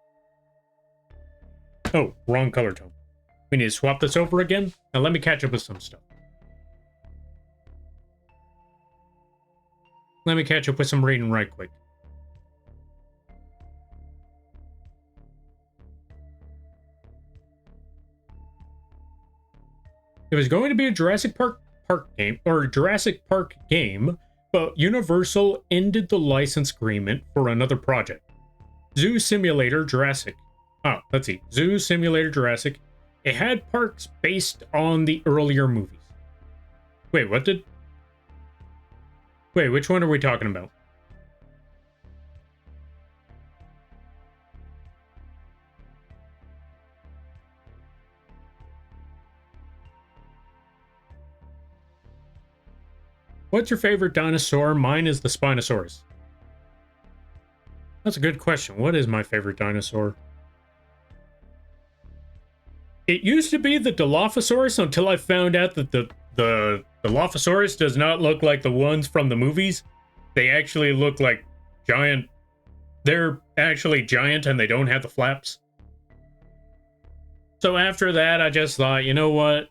Oh, wrong color tone. We need to swap this over again. Now let me catch up with some stuff. Let me catch up with some reading right quick. It was going to be a Jurassic Park game, or Jurassic Park game, but Universal ended the license agreement for another project. Zoo Simulator Jurassic. Zoo Simulator Jurassic. It had parks based on the earlier movies. Wait, which one are we talking about? What's your favorite dinosaur? Mine is the Spinosaurus. That's a good question. What is my favorite dinosaur? It used to be the Dilophosaurus until I found out that the Dilophosaurus does not look like the ones from the movies. They actually look like giant. They're actually giant and they don't have the flaps. So after that, I just thought, you know what?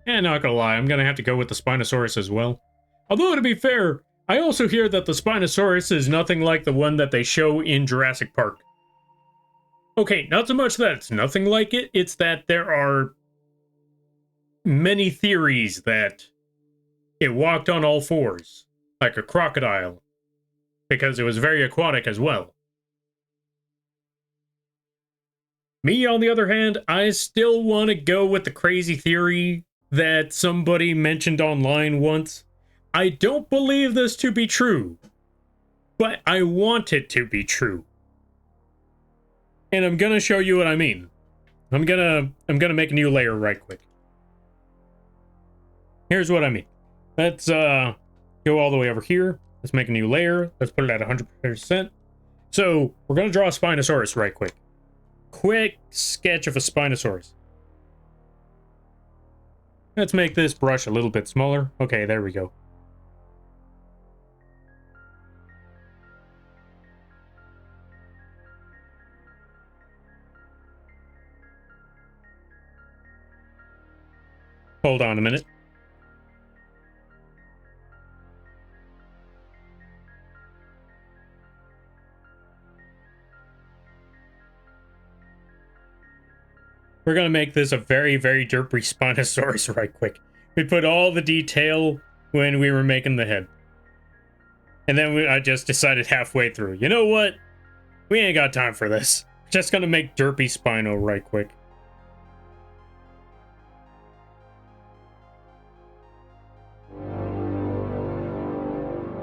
Not gonna lie, I'm gonna have to go with the Spinosaurus as well. Although, to be fair, I also hear that the Spinosaurus is nothing like the one that they show in Jurassic Park. Okay, not so much that it's nothing like it, it's that there are many theories that it walked on all fours, like a crocodile, because it was very aquatic as well. Me, on the other hand, I still want to go with the crazy theory that somebody mentioned online once. I don't believe this to be true, but I want it to be true. And I'm gonna show you what I mean. I'm gonna make a new layer right quick. Here's what I mean. Let's go all the way over here. Let's make a new layer. Let's put it at 100%. So we're gonna draw a Spinosaurus right quick. Quick sketch of a Spinosaurus. Let's make this brush a little bit smaller. Okay, there we go. Hold on a minute. We're going to make this a very, very derpy Spinosaurus right quick. We put all the detail when we were making the head. And then I just decided halfway through, you know what? We ain't got time for this. Just going to make derpy Spino right quick.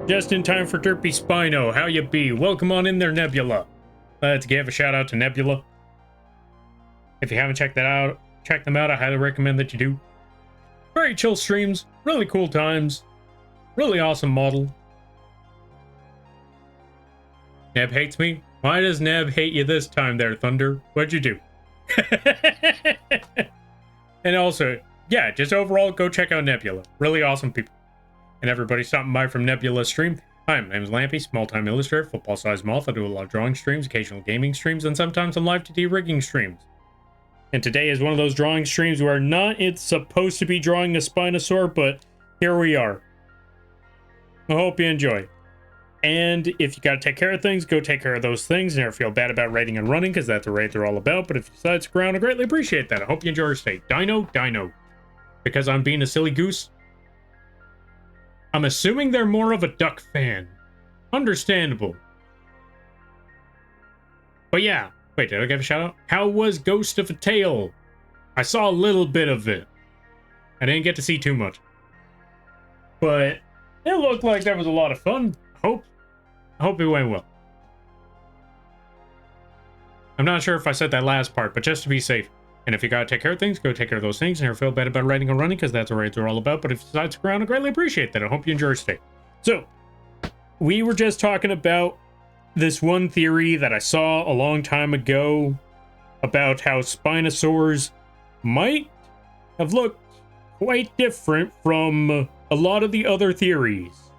Just in time for derpy Spino. How you be? Welcome on in there, Nebula. Let's give a shout out to Nebula. If you haven't checked them out, I highly recommend that you do. Very chill streams, really cool times, really awesome model. Neb hates me? Why does Neb hate you this time there, Thunder? What'd you do? And also, yeah, just overall, go check out Nebula. Really awesome people. And everybody stopping by from Nebula stream. Hi, my name is Lampy, small-time illustrator, football-sized moth. I do a lot of drawing streams, occasional gaming streams, and sometimes some live 2D rigging streams. And today is one of those drawing streams where it's supposed to be drawing a Spinosaur, but here we are. I hope you enjoy. And if you gotta take care of things, go take care of those things. Never feel bad about raiding and running, because that's the raid they're all about. But if you decide to stick around, I greatly appreciate that. I hope you enjoy your stay. Dino. Because I'm being a silly goose. I'm assuming they're more of a duck fan. Understandable. But yeah. Wait, did I give a shout out? How was Ghost of a Tale? I saw a little bit of it. I didn't get to see too much. But it looked like that was a lot of fun. I hope it went well. I'm not sure if I said that last part, but just to be safe. And if you gotta take care of things, go take care of those things. And never feel bad about raiding or running, because that's what raids are all about. But if you decide to stick around, I greatly appreciate that. I hope you enjoy your stay. So, we were just talking about this one theory that I saw a long time ago about how Spinosaurs might have looked quite different from a lot of the other theories.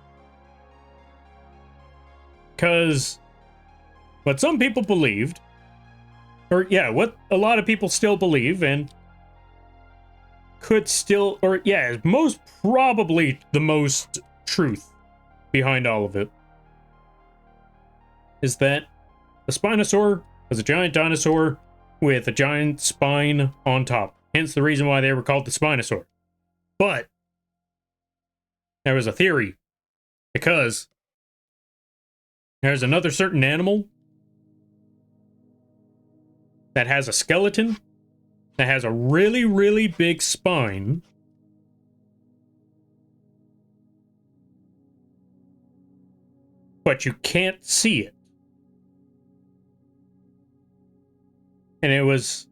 Because what some people believed, or yeah, what a lot of people still believe and could still, or yeah, most probably the most truth behind all of it, is that the Spinosaur was a giant dinosaur with a giant spine on top. Hence the reason why they were called the Spinosaur. But there was a theory, because there's another certain animal that has a skeleton that has a really, really big spine. But you can't see it. And it was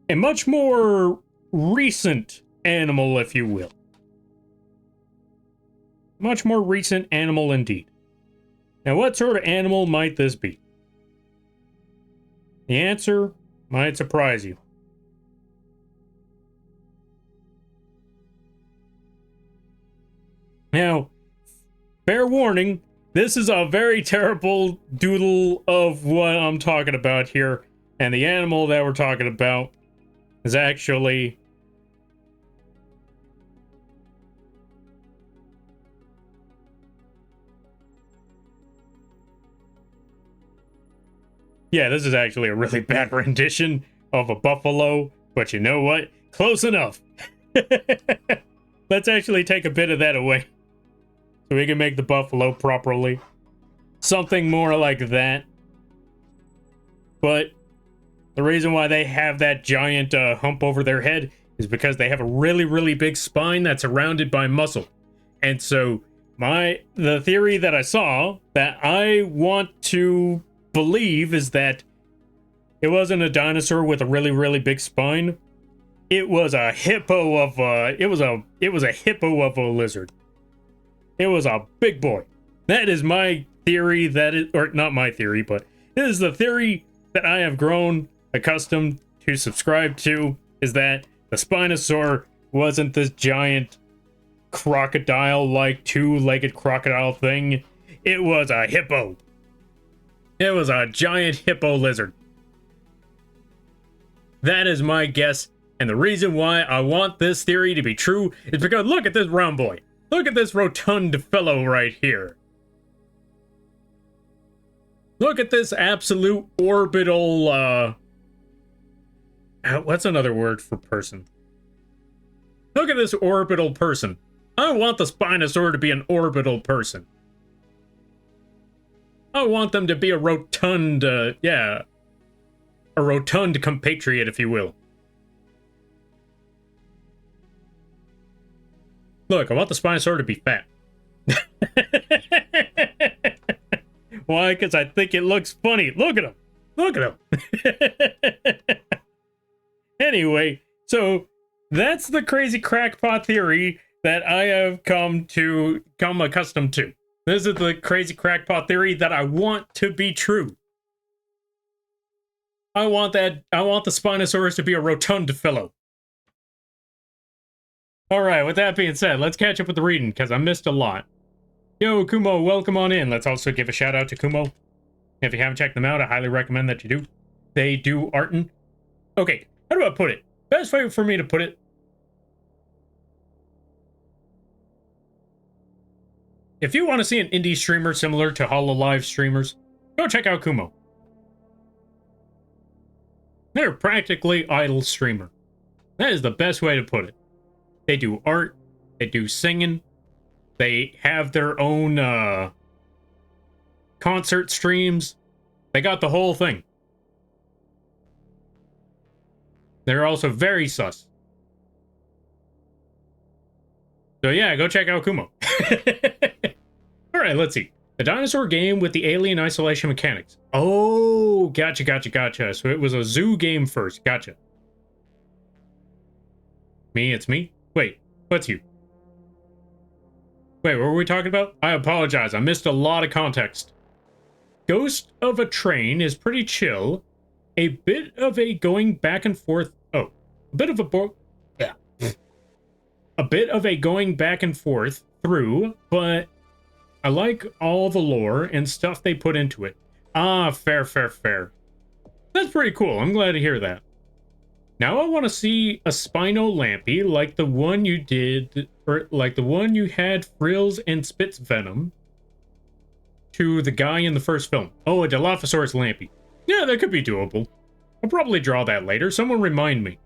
a much more recent animal, if you will. Much more recent animal indeed. Now, what sort of animal might this be? The answer might surprise you. Now, fair warning, this is a very terrible doodle of what I'm talking about here. And the animal that we're talking about is actually... yeah, this is actually a really bad rendition of a buffalo, but you know what? Close enough. Let's actually take a bit of that away so we can make the buffalo properly. Something more like that. But the reason why they have that giant hump over their head is because they have a really, really big spine that's surrounded by muscle. And so the theory that I saw that I want to believe is that it wasn't a dinosaur with a really, really big spine. It was a hippo of it was a hippo of a lizard. It was a big boy. That is my theory, or not my theory, but it is the theory that I have grown accustomed to subscribe to, is that the Spinosaur wasn't this giant crocodile-like two-legged crocodile thing. It was a hippo. It was a giant hippo lizard. That is my guess, and the reason why I want this theory to be true is because look at this round boy. Look at this rotund fellow right here. Look at this absolute orbital, what's another word for person? Look at this orbital person. I want the Spinosaur to be an orbital person. I want them to be a rotund, a rotund compatriot, if you will. Look, I want the Spinosaur to be fat. Why? Because I think it looks funny. Look at him. Look at him. Anyway, so that's the crazy crackpot theory that I have come accustomed to. This is the crazy crackpot theory that I want to be true. I want the Spinosaurus to be a rotund fellow. Alright, with that being said, let's catch up with the reading, because I missed a lot. Yo, Kumo, welcome on in. Let's also give a shout out to Kumo. If you haven't checked them out, I highly recommend that you do. They do artin'. Okay, how do I put it? Best way for me to put it. If you want to see an indie streamer similar to HoloLive streamers, go check out Kumo. They're practically idle streamer. That is the best way to put it. They do art, they do singing, they have their own concert streams. They got the whole thing. They're also very sus. So yeah, go check out Kumo. Alright, let's see. The dinosaur game with the alien isolation mechanics. Oh, gotcha. So it was a zoo game first. Gotcha. Me? It's me? Wait, what's you? Wait, what were we talking about? I apologize. I missed a lot of context. Ghost of a Train is pretty chill. A bit of a going back and forth. Oh, a bit of a going back and forth through, but I like all the lore and stuff they put into it. Ah, fair. That's pretty cool. I'm glad to hear that. Now I want to see a Spino Lampy like the one you did, or like the one you had frills and spits venom to the guy in the first film. Oh, a Dilophosaurus Lampy. Yeah, that could be doable. I'll probably draw that later. Someone remind me.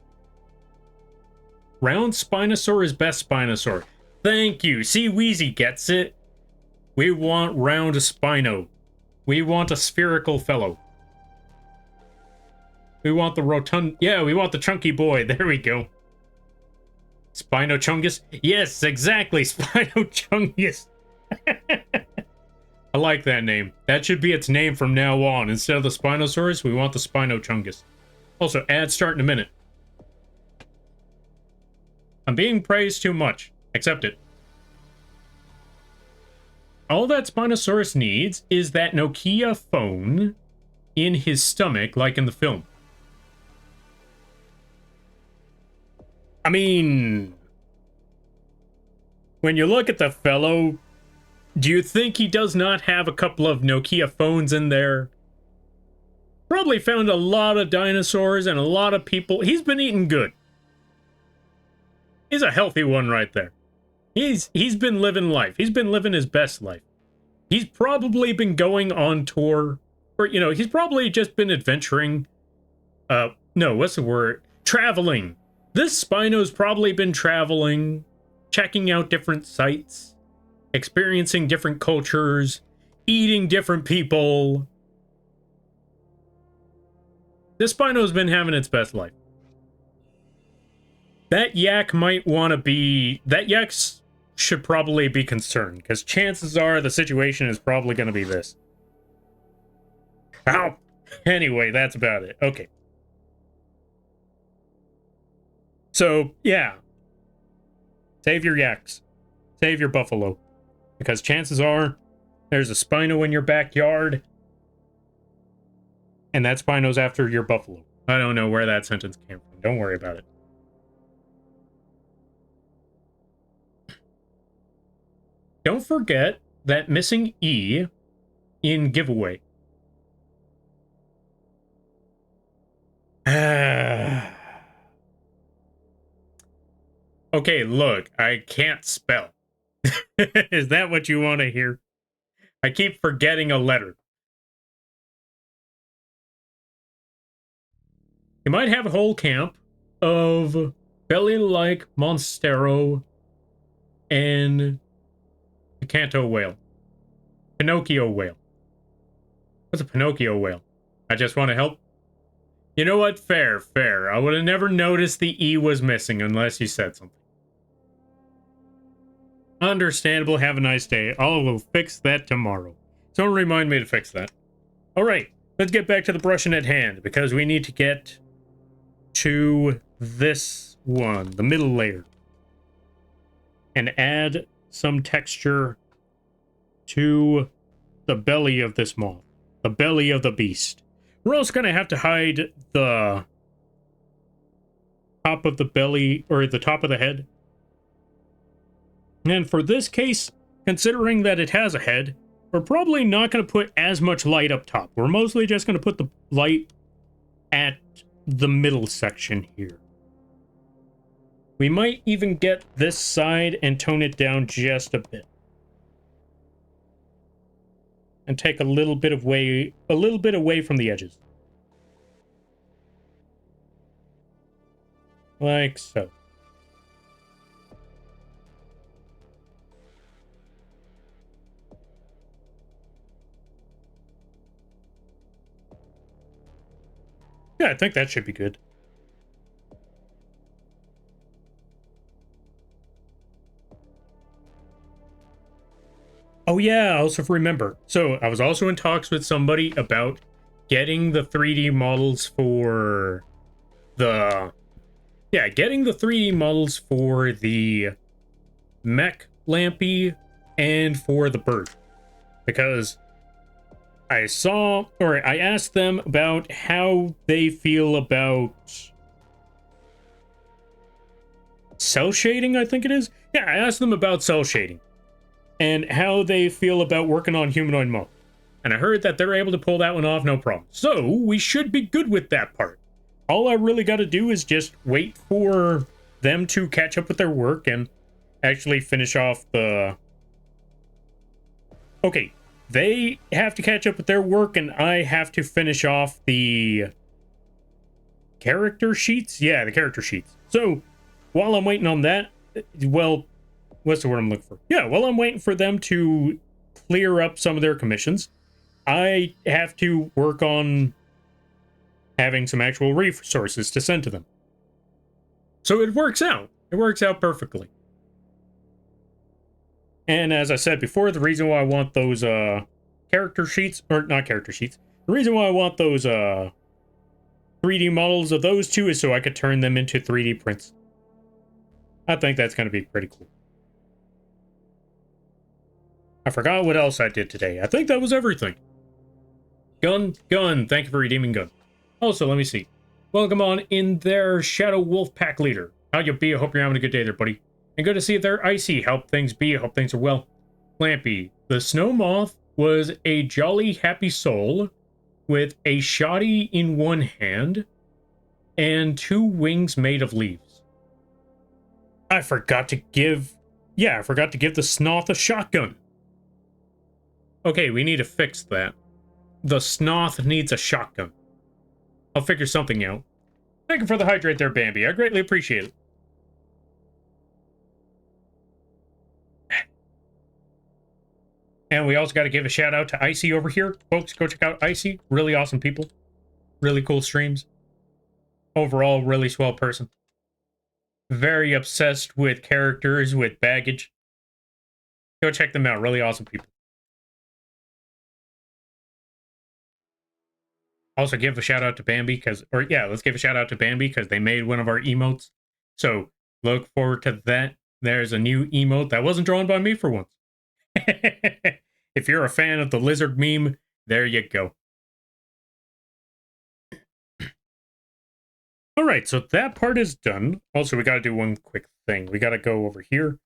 Round Spinosaur is best Spinosaur. Thank you. See, Wheezy gets it. We want round Spino. We want a spherical fellow. We want the rotund... Yeah, we want the chunky boy. There we go. Spinochungus? Yes, exactly. Spinochungus. I like that name. That should be its name from now on. Instead of the Spinosaurus, we want the Spinochungus. Also, ads start in a minute. I'm being praised too much. Accept it. All that Spinosaurus needs is that Nokia phone in his stomach, like in the film. I mean, when you look at the fellow, do you think he does not have a couple of Nokia phones in there? Probably found a lot of dinosaurs and a lot of people. He's been eating good. He's a healthy one right there. He's been living life. He's been living his best life. He's probably been going on tour, or, you know, he's probably just been adventuring. No, what's the word? Traveling. This Spino's probably been traveling, checking out different sites, experiencing different cultures, eating different people. This Spino's been having its best life. That yak might want to be... That yak should probably be concerned, because chances are the situation is probably going to be this. Ow! Anyway, that's about it. Okay. So, yeah. Save your yaks. Save your buffalo. Because chances are there's a Spino in your backyard, and that Spino's after your buffalo. I don't know where that sentence came from. Don't worry about it. Don't forget that missing E in giveaway. Okay, look, I can't spell. Is that what you want to hear? I keep forgetting a letter. You might have a whole camp of belly-like Monstero and Picanto whale. Pinocchio whale. What's a Pinocchio whale? I just want to help. You know what? Fair, fair. I would have never noticed the E was missing unless you said something. Understandable. Have a nice day. I will fix that tomorrow. Someone remind me to fix that. Alright, let's get back to the brushing at hand, because we need to get to this one, the middle layer, and add some texture to the belly of this moth, the belly of the beast. We're also going to have to hide the top of the belly, or the top of the head. And for this case, considering that it has a head, we're probably not going to put as much light up top. We're mostly just going to put the light at the middle section here. We might even get this side and tone it down just a bit. And take a little bit away from the edges. Like so. Yeah, I think that should be good. Oh yeah, I also remember. So I was also in talks with somebody about getting the 3D models for the... Yeah, getting the 3D models for the mech Lampy and for the bird. Because I asked them about how they feel about cell shading, I think it is. Yeah, I asked them about cell shading and how they feel about working on humanoid moth. and I heard that they're able to pull that one off no problem. So we should be good with that part. All I really got to do is just wait for them to catch up with their work and actually finish off the... Okay, they have to catch up with their work, and I have to finish off the character sheets? Yeah, the character sheets. So, while I'm waiting on that, well, what's the word I'm looking for? Yeah, while I'm waiting for them to clear up some of their commissions, I have to work on having some actual resources to send to them. So it works out. It works out perfectly. And as I said before, the reason why I want those character sheets, or not character sheets, the reason why I want those 3D models of those two is so I could turn them into 3D prints. I think that's going to be pretty cool. I forgot what else I did today. I think that was everything. Gun. Thank you for redeeming Gun. Also, let me see. Welcome on in there, Shadow Wolf Pack Leader. How you be? I hope you're having a good day there, buddy. And good to see you there, Icy. Help things be. I hope things are well. Lampy. The snow moth was a jolly happy soul with a shoddy in one hand and 2 wings made of leaves. I forgot to give... Yeah, I forgot to give the Snoth a shotgun. Okay, we need to fix that. The Snoth needs a shotgun. I'll figure something out. Thank you for the hydrate there, Bambi. I greatly appreciate it. And we also got to give a shout out to Icy over here. Folks, go check out Icy. Really awesome people. Really cool streams. Overall, really swell person. Very obsessed with characters, with baggage. Go check them out. Really awesome people. Also give a shout out to Bambi let's give a shout out to Bambi because they made one of our emotes. So look forward to that. There's a new emote that wasn't drawn by me for once. If you're a fan of the lizard meme, there you go. All right, so that part is done. Also, we got to do one quick thing. We got to go over here.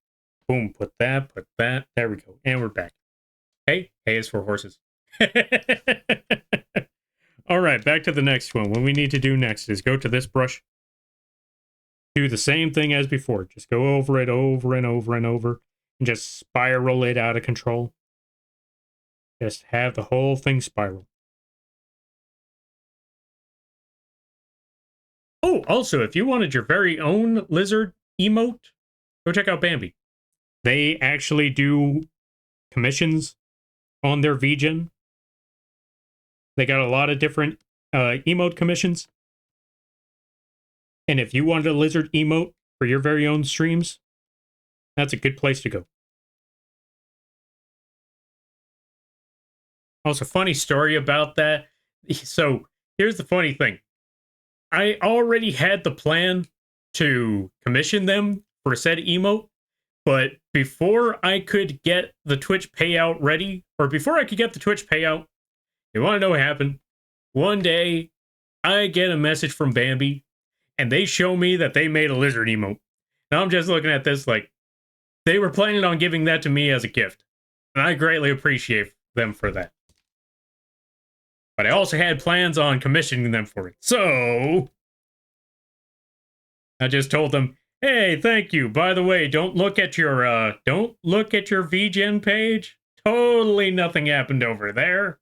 Boom, put that. There we go. And we're back. Hey is for horses. All right, back to the next one. What we need to do next is go to this brush. Do the same thing as before. Just go over it over and over and over. And just spiral it out of control. Just have the whole thing spiral. Oh, also, if you wanted your very own lizard emote, go check out Bambi. They actually do commissions on their vgen. They got a lot of different emote commissions. And if you wanted a lizard emote for your very own streams, that's a good place to go. Also, funny story about that. So, here's the funny thing. I already had the plan to commission them for said emote, but before I could get the Twitch payout ready, or before I could get the Twitch payout, you want to know what happened? One day, I get a message from Bambi, and they show me that they made a lizard emote. Now I'm just looking at this like, they were planning on giving that to me as a gift. And I greatly appreciate them for that. But I also had plans on commissioning them for it. So I just told them, hey, thank you. By the way, don't look at your vgen page. Totally nothing happened over there.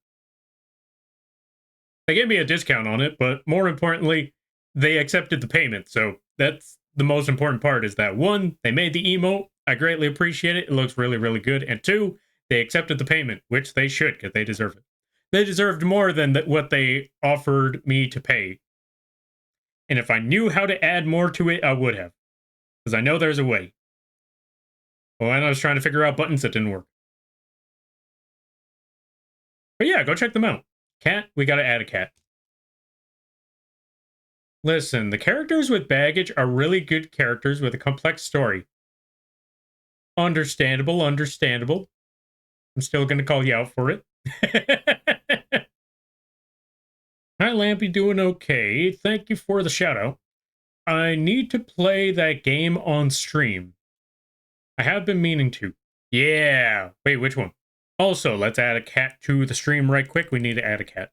They gave me a discount on it, but more importantly, they accepted the payment. So that's the most important part, is that 1, they made the emote. I greatly appreciate it. It looks really, really good. And 2, they accepted the payment, which they should, because they deserve it. They deserved more than what they offered me to pay. And if I knew how to add more to it, I would have. Because I know there's a way. Well, I was trying to figure out buttons that didn't work. But yeah, go check them out. Cat, we gotta add a cat. Listen, the characters with baggage are really good characters with a complex story. Understandable. I'm still gonna call you out for it. Hi, Lampy, doing okay. Thank you for the shout out. I need to play that game on stream. I have been meaning to. Yeah. Wait, which one? Also, let's add a cat to the stream right quick. We need to add a cat.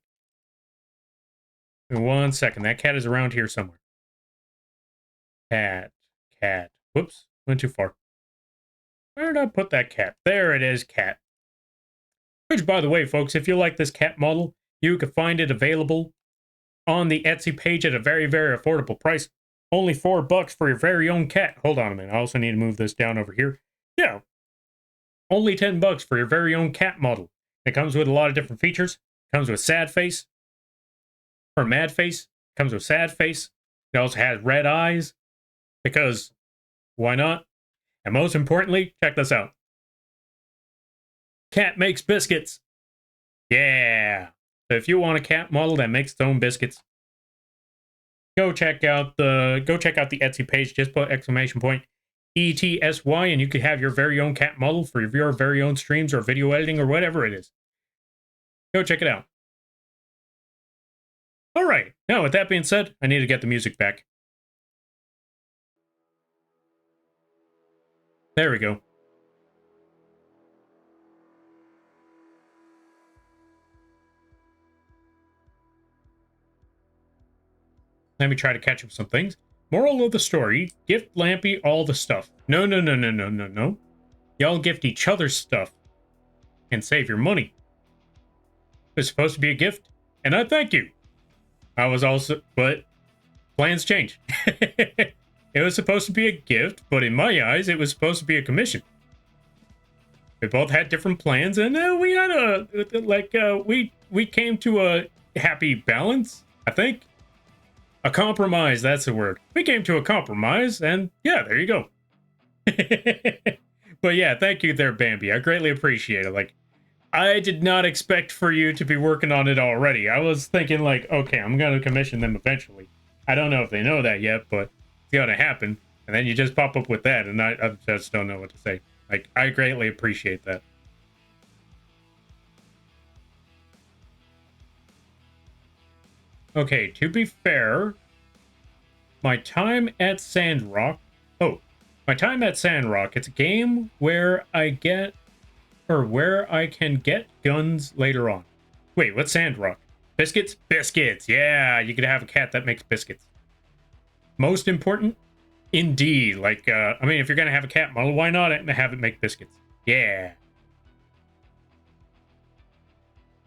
In 1 second. That cat is around here somewhere. Cat. Cat. Whoops. Went too far. Where did I put that cat? There it is, cat. Which, by the way, folks, if you like this cat model, you can find it available on the Etsy page at a very, very affordable price. Only $4 for your very own cat. Hold on a minute. I also need to move this down over here. Yeah. Only $10 for your very own cat model. It comes with a lot of different features. It comes with sad face. Or mad face. It comes with sad face. It also has red eyes. Because why not? And most importantly, check this out. Cat makes biscuits. Yeah. So if you want a cat model that makes its own biscuits, go check out the Etsy page. Just put exclamation point ETSY and you could have your very own cat model for your very own streams or video editing or whatever it is. Go check it out. All right. Now, with that being said, I need to get the music back. There we go. Let me try to catch up some things. Moral of the story, gift Lampy all the stuff. No. Y'all gift each other stuff and save your money. It's supposed to be a gift, and I thank you. I was also, but plans change. It was supposed to be a gift, but in my eyes, it was supposed to be a commission. We both had different plans, and we had we came to a happy balance, I think. A compromise, that's the word. We came to a compromise, and yeah, there you go. But yeah, thank you there, Bambi. I greatly appreciate it. Like, I did not expect for you to be working on it already. I was thinking, like, okay, I'm going to commission them eventually. I don't know if they know that yet, but it's going to happen. And then you just pop up with that, and I just don't know what to say. Like, I greatly appreciate that. Okay, to be fair, my time at Sandrock... Oh, my time at Sandrock, it's a game where I can get guns later on. Wait, what's Sandrock? Biscuits? Biscuits! Yeah, you could have a cat that makes biscuits. Most important? Indeed. Like, I mean, if you're gonna have a cat model, why not have it make biscuits? Yeah.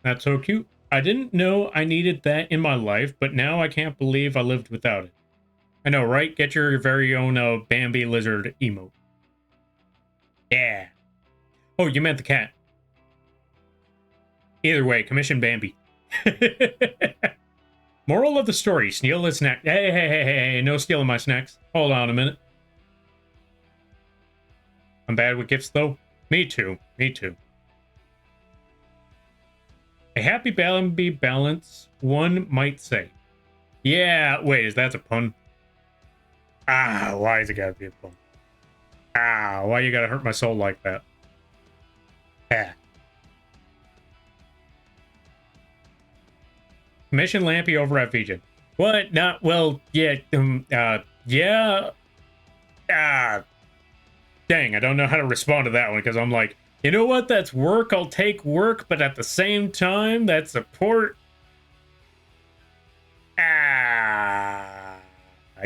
That's so cute. I didn't know I needed that in my life, but now I can't believe I lived without it. I know, right? Get your very own Bambi lizard emote. Yeah. Oh, you meant the cat. Either way, commission Bambi. Moral of the story, steal the snack. Hey, no stealing my snacks. Hold on a minute. I'm bad with gifts, though. Me too. A happy Bambi balance, one might say. Yeah, wait, is that a pun? Ah, why is it gotta be a pun? Ah, why you gotta hurt my soul like that? Ah. Commission Lampy over at vgen. What? Not, well, yeah, yeah. Ah. Dang, I don't know how to respond to that one, because I'm like, you know what? That's work. I'll take work, but at the same time, that's support. Ah.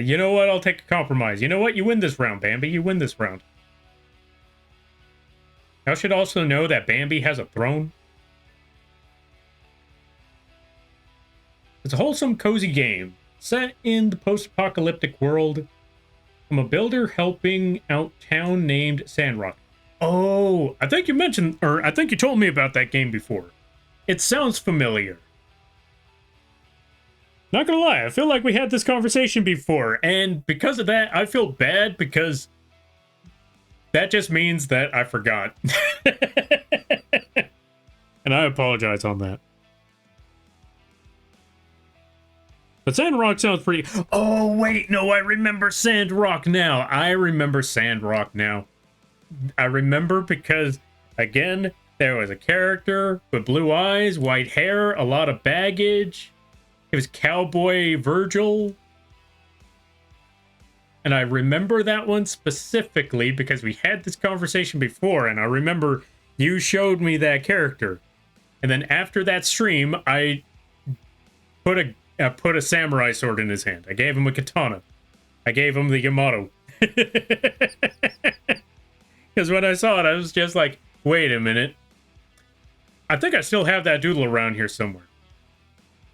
You know what? I'll take a compromise. You know what? You win this round, Bambi. You win this round. Y'all should also know that Bambi has a throne. It's a wholesome, cozy game set in the post-apocalyptic world. I'm a builder helping out town named Sandrock. Oh, I think you mentioned, or I think you told me about that game before. It sounds familiar. Not gonna lie, I feel like we had this conversation before, and because of that, I feel bad because that just means that I forgot. And I apologize on that. But Sandrock sounds pretty... Oh, wait, no, I remember Sandrock now. I remember Sandrock now. I remember because, again, there was a character with blue eyes, white hair, a lot of baggage. It was Cowboy Virgil. And I remember that one specifically because we had this conversation before, and I remember You showed me that character. And then after that stream, I put a samurai sword in his hand. I gave him a katana. I gave him the Yamato. Because when I saw it, I was just like, wait a minute. I think I still have that doodle around here somewhere.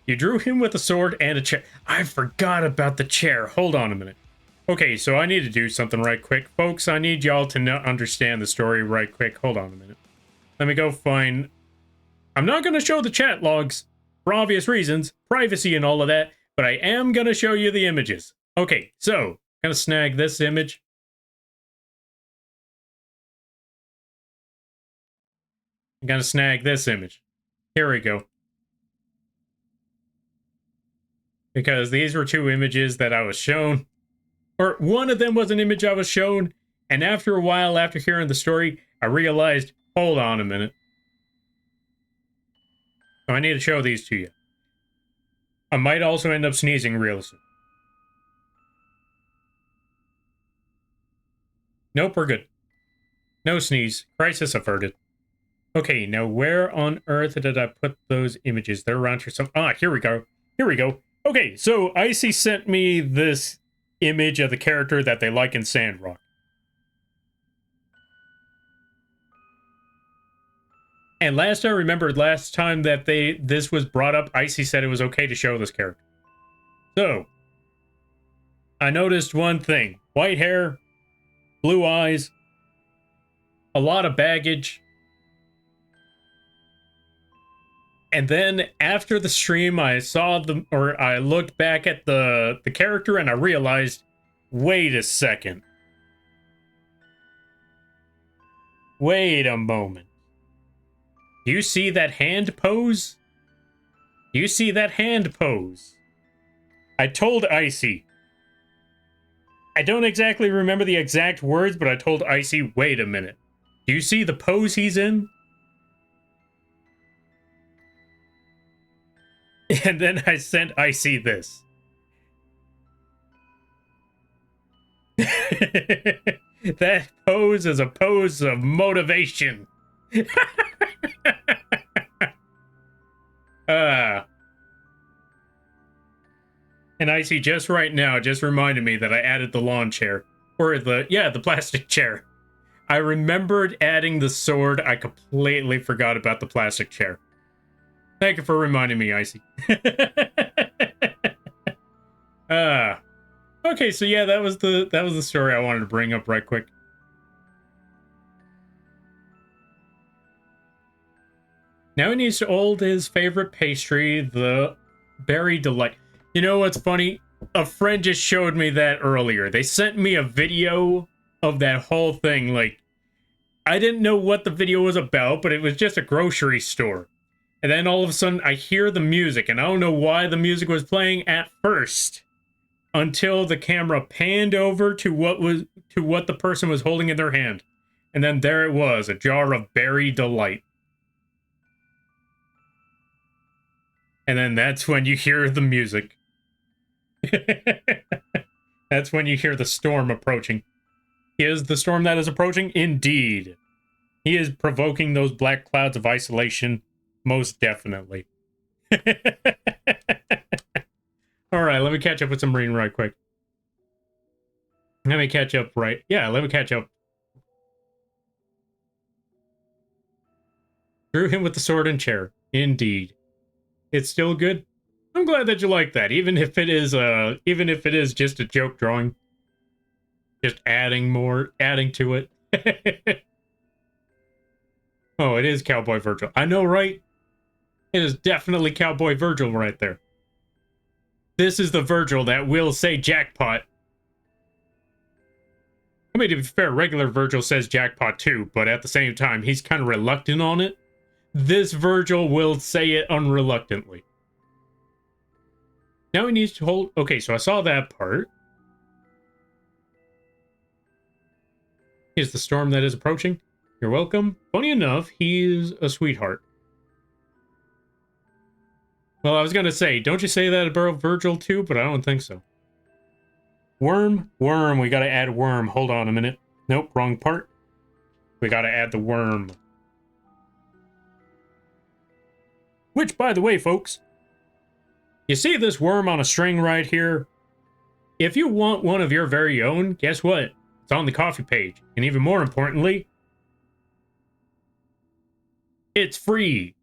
You drew him with a sword and a chair. I forgot about the chair. Hold on a minute. Okay, so I need to do something right quick. Folks, I need y'all to understand the story right quick. Hold on a minute. Let me go find... I'm not going to show the chat logs for obvious reasons, privacy and all of that, but I am going to show you the images. Okay, so I'm going to snag this image. I'm going to snag this image. Here we go. Because these were two images that I was shown. Or one of them was an image I was shown, and after a while, after hearing the story, I realized, hold on a minute. So I need to show these to you. I might also end up sneezing real soon. Nope, we're good. No sneeze. Crisis averted. Okay, now where on earth did I put those images? They're around here some... Ah, here we go. Here we go. Okay, so Icy sent me this image of the character that they like in Sandrock. And last I remembered, last time that this was brought up, Icy said it was okay to show this character. So, I noticed one thing. White hair, blue eyes, a lot of baggage. And then after the stream, I looked back at the character and I realized, wait a second. Wait a moment. Do you see that hand pose? Do you see that hand pose? I told Icy. I don't exactly remember the exact words, but I told Icy, wait a minute. Do you see the pose he's in? And then I sent Icy this. That pose is a pose of motivation. And Icy just right now just reminded me that I added the lawn chair. Or the plastic chair. I remembered adding the sword. I completely forgot about the plastic chair. Thank you for reminding me, Icy. Okay, so yeah, that was the story I wanted to bring up right quick. Now he needs to hold his favorite pastry, the Berry Delight. You know what's funny? A friend just showed me that earlier. They sent me a video of that whole thing. Like, I didn't know what the video was about, but it was just a grocery store. And then all of a sudden, I hear the music, and I don't know why the music was playing at first, until the camera panned over to what the person was holding in their hand. And then there it was, a jar of Berry Delight. And then that's when you hear the music. That's when you hear the storm approaching. Is the storm that is approaching? Indeed. He is provoking those black clouds of isolation, most definitely. Alright, let me catch up with some Marine right quick. Let me catch up let me catch up. Drew him with the sword and chair. Indeed. It's still good. I'm glad that you like that, even if it is just a joke drawing. Just adding to it. Oh, it is Cowboy Virgil. I know, right? It is definitely Cowboy Virgil right there. This is the Virgil that will say jackpot. I mean, to be fair, regular Virgil says jackpot too, but at the same time, he's kind of reluctant on it. This Virgil will say it unreluctantly. Now he needs to hold... Okay, so I saw that part. Is the storm that is approaching? You're welcome. Funny enough, he's a sweetheart. Well, I was going to say, don't you say that about Virgil too? But I don't think so. Worm? Worm. We got to add worm. Hold on a minute. Nope, wrong part. We got to add the worm. Which, by the way, folks, you see this worm on a string right here? If you want one of your very own, guess what? It's on the coffee page. And even more importantly, it's free.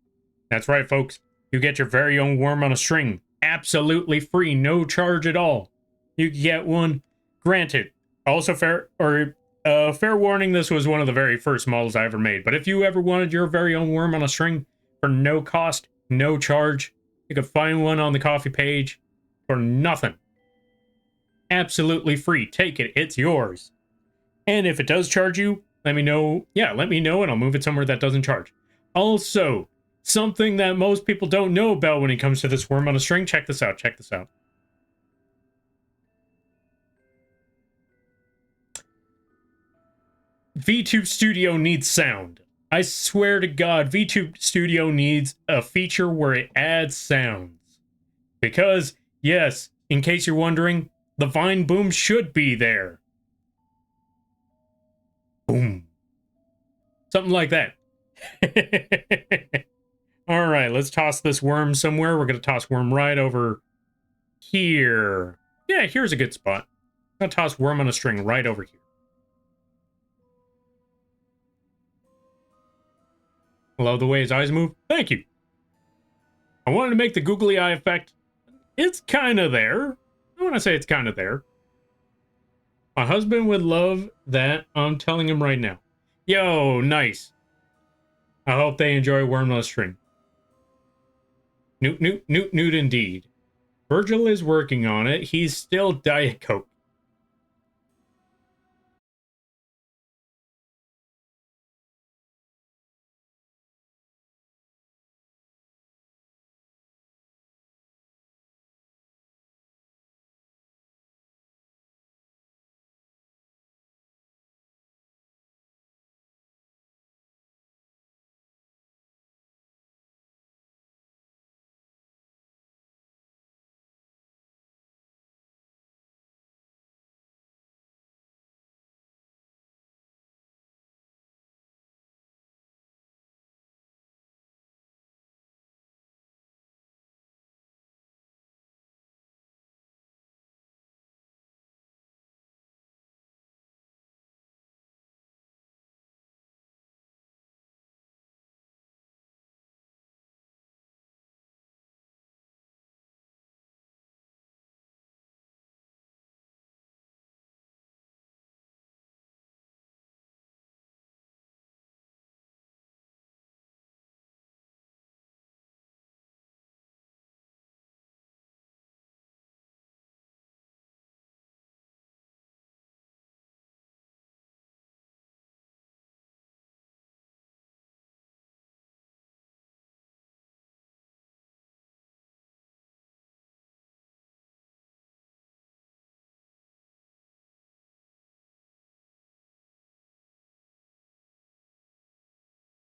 That's right, folks. You get your very own worm on a string. Absolutely free. No charge at all. You can get one. Granted, also fair warning, this was one of the very first models I ever made. But if you ever wanted your very own worm on a string for no cost, no charge, you could find one on the coffee page for nothing. Absolutely free. Take it. It's yours. And if it does charge you, let me know. Yeah, let me know and I'll move it somewhere that doesn't charge. Also, something that most people don't know about when it comes to this worm on a string. Check this out. Check this out. VTube Studio needs sound. I swear to God, VTube Studio needs a feature where it adds sounds. Because, yes, in case you're wondering, the Vine boom should be there. Boom. Something like that. All right, let's toss this worm somewhere. We're going to toss worm right over here. Yeah, here's a good spot. I'm going to toss worm on a string right over here. Love the way his eyes move. Thank you. I wanted to make the googly eye effect. It's kind of there. I want to say it's kind of there. My husband would love that. I'm telling him right now. Yo, nice. I hope they enjoy worm on a string. Newt indeed. Virgil is working on it. He's still Diet Coke.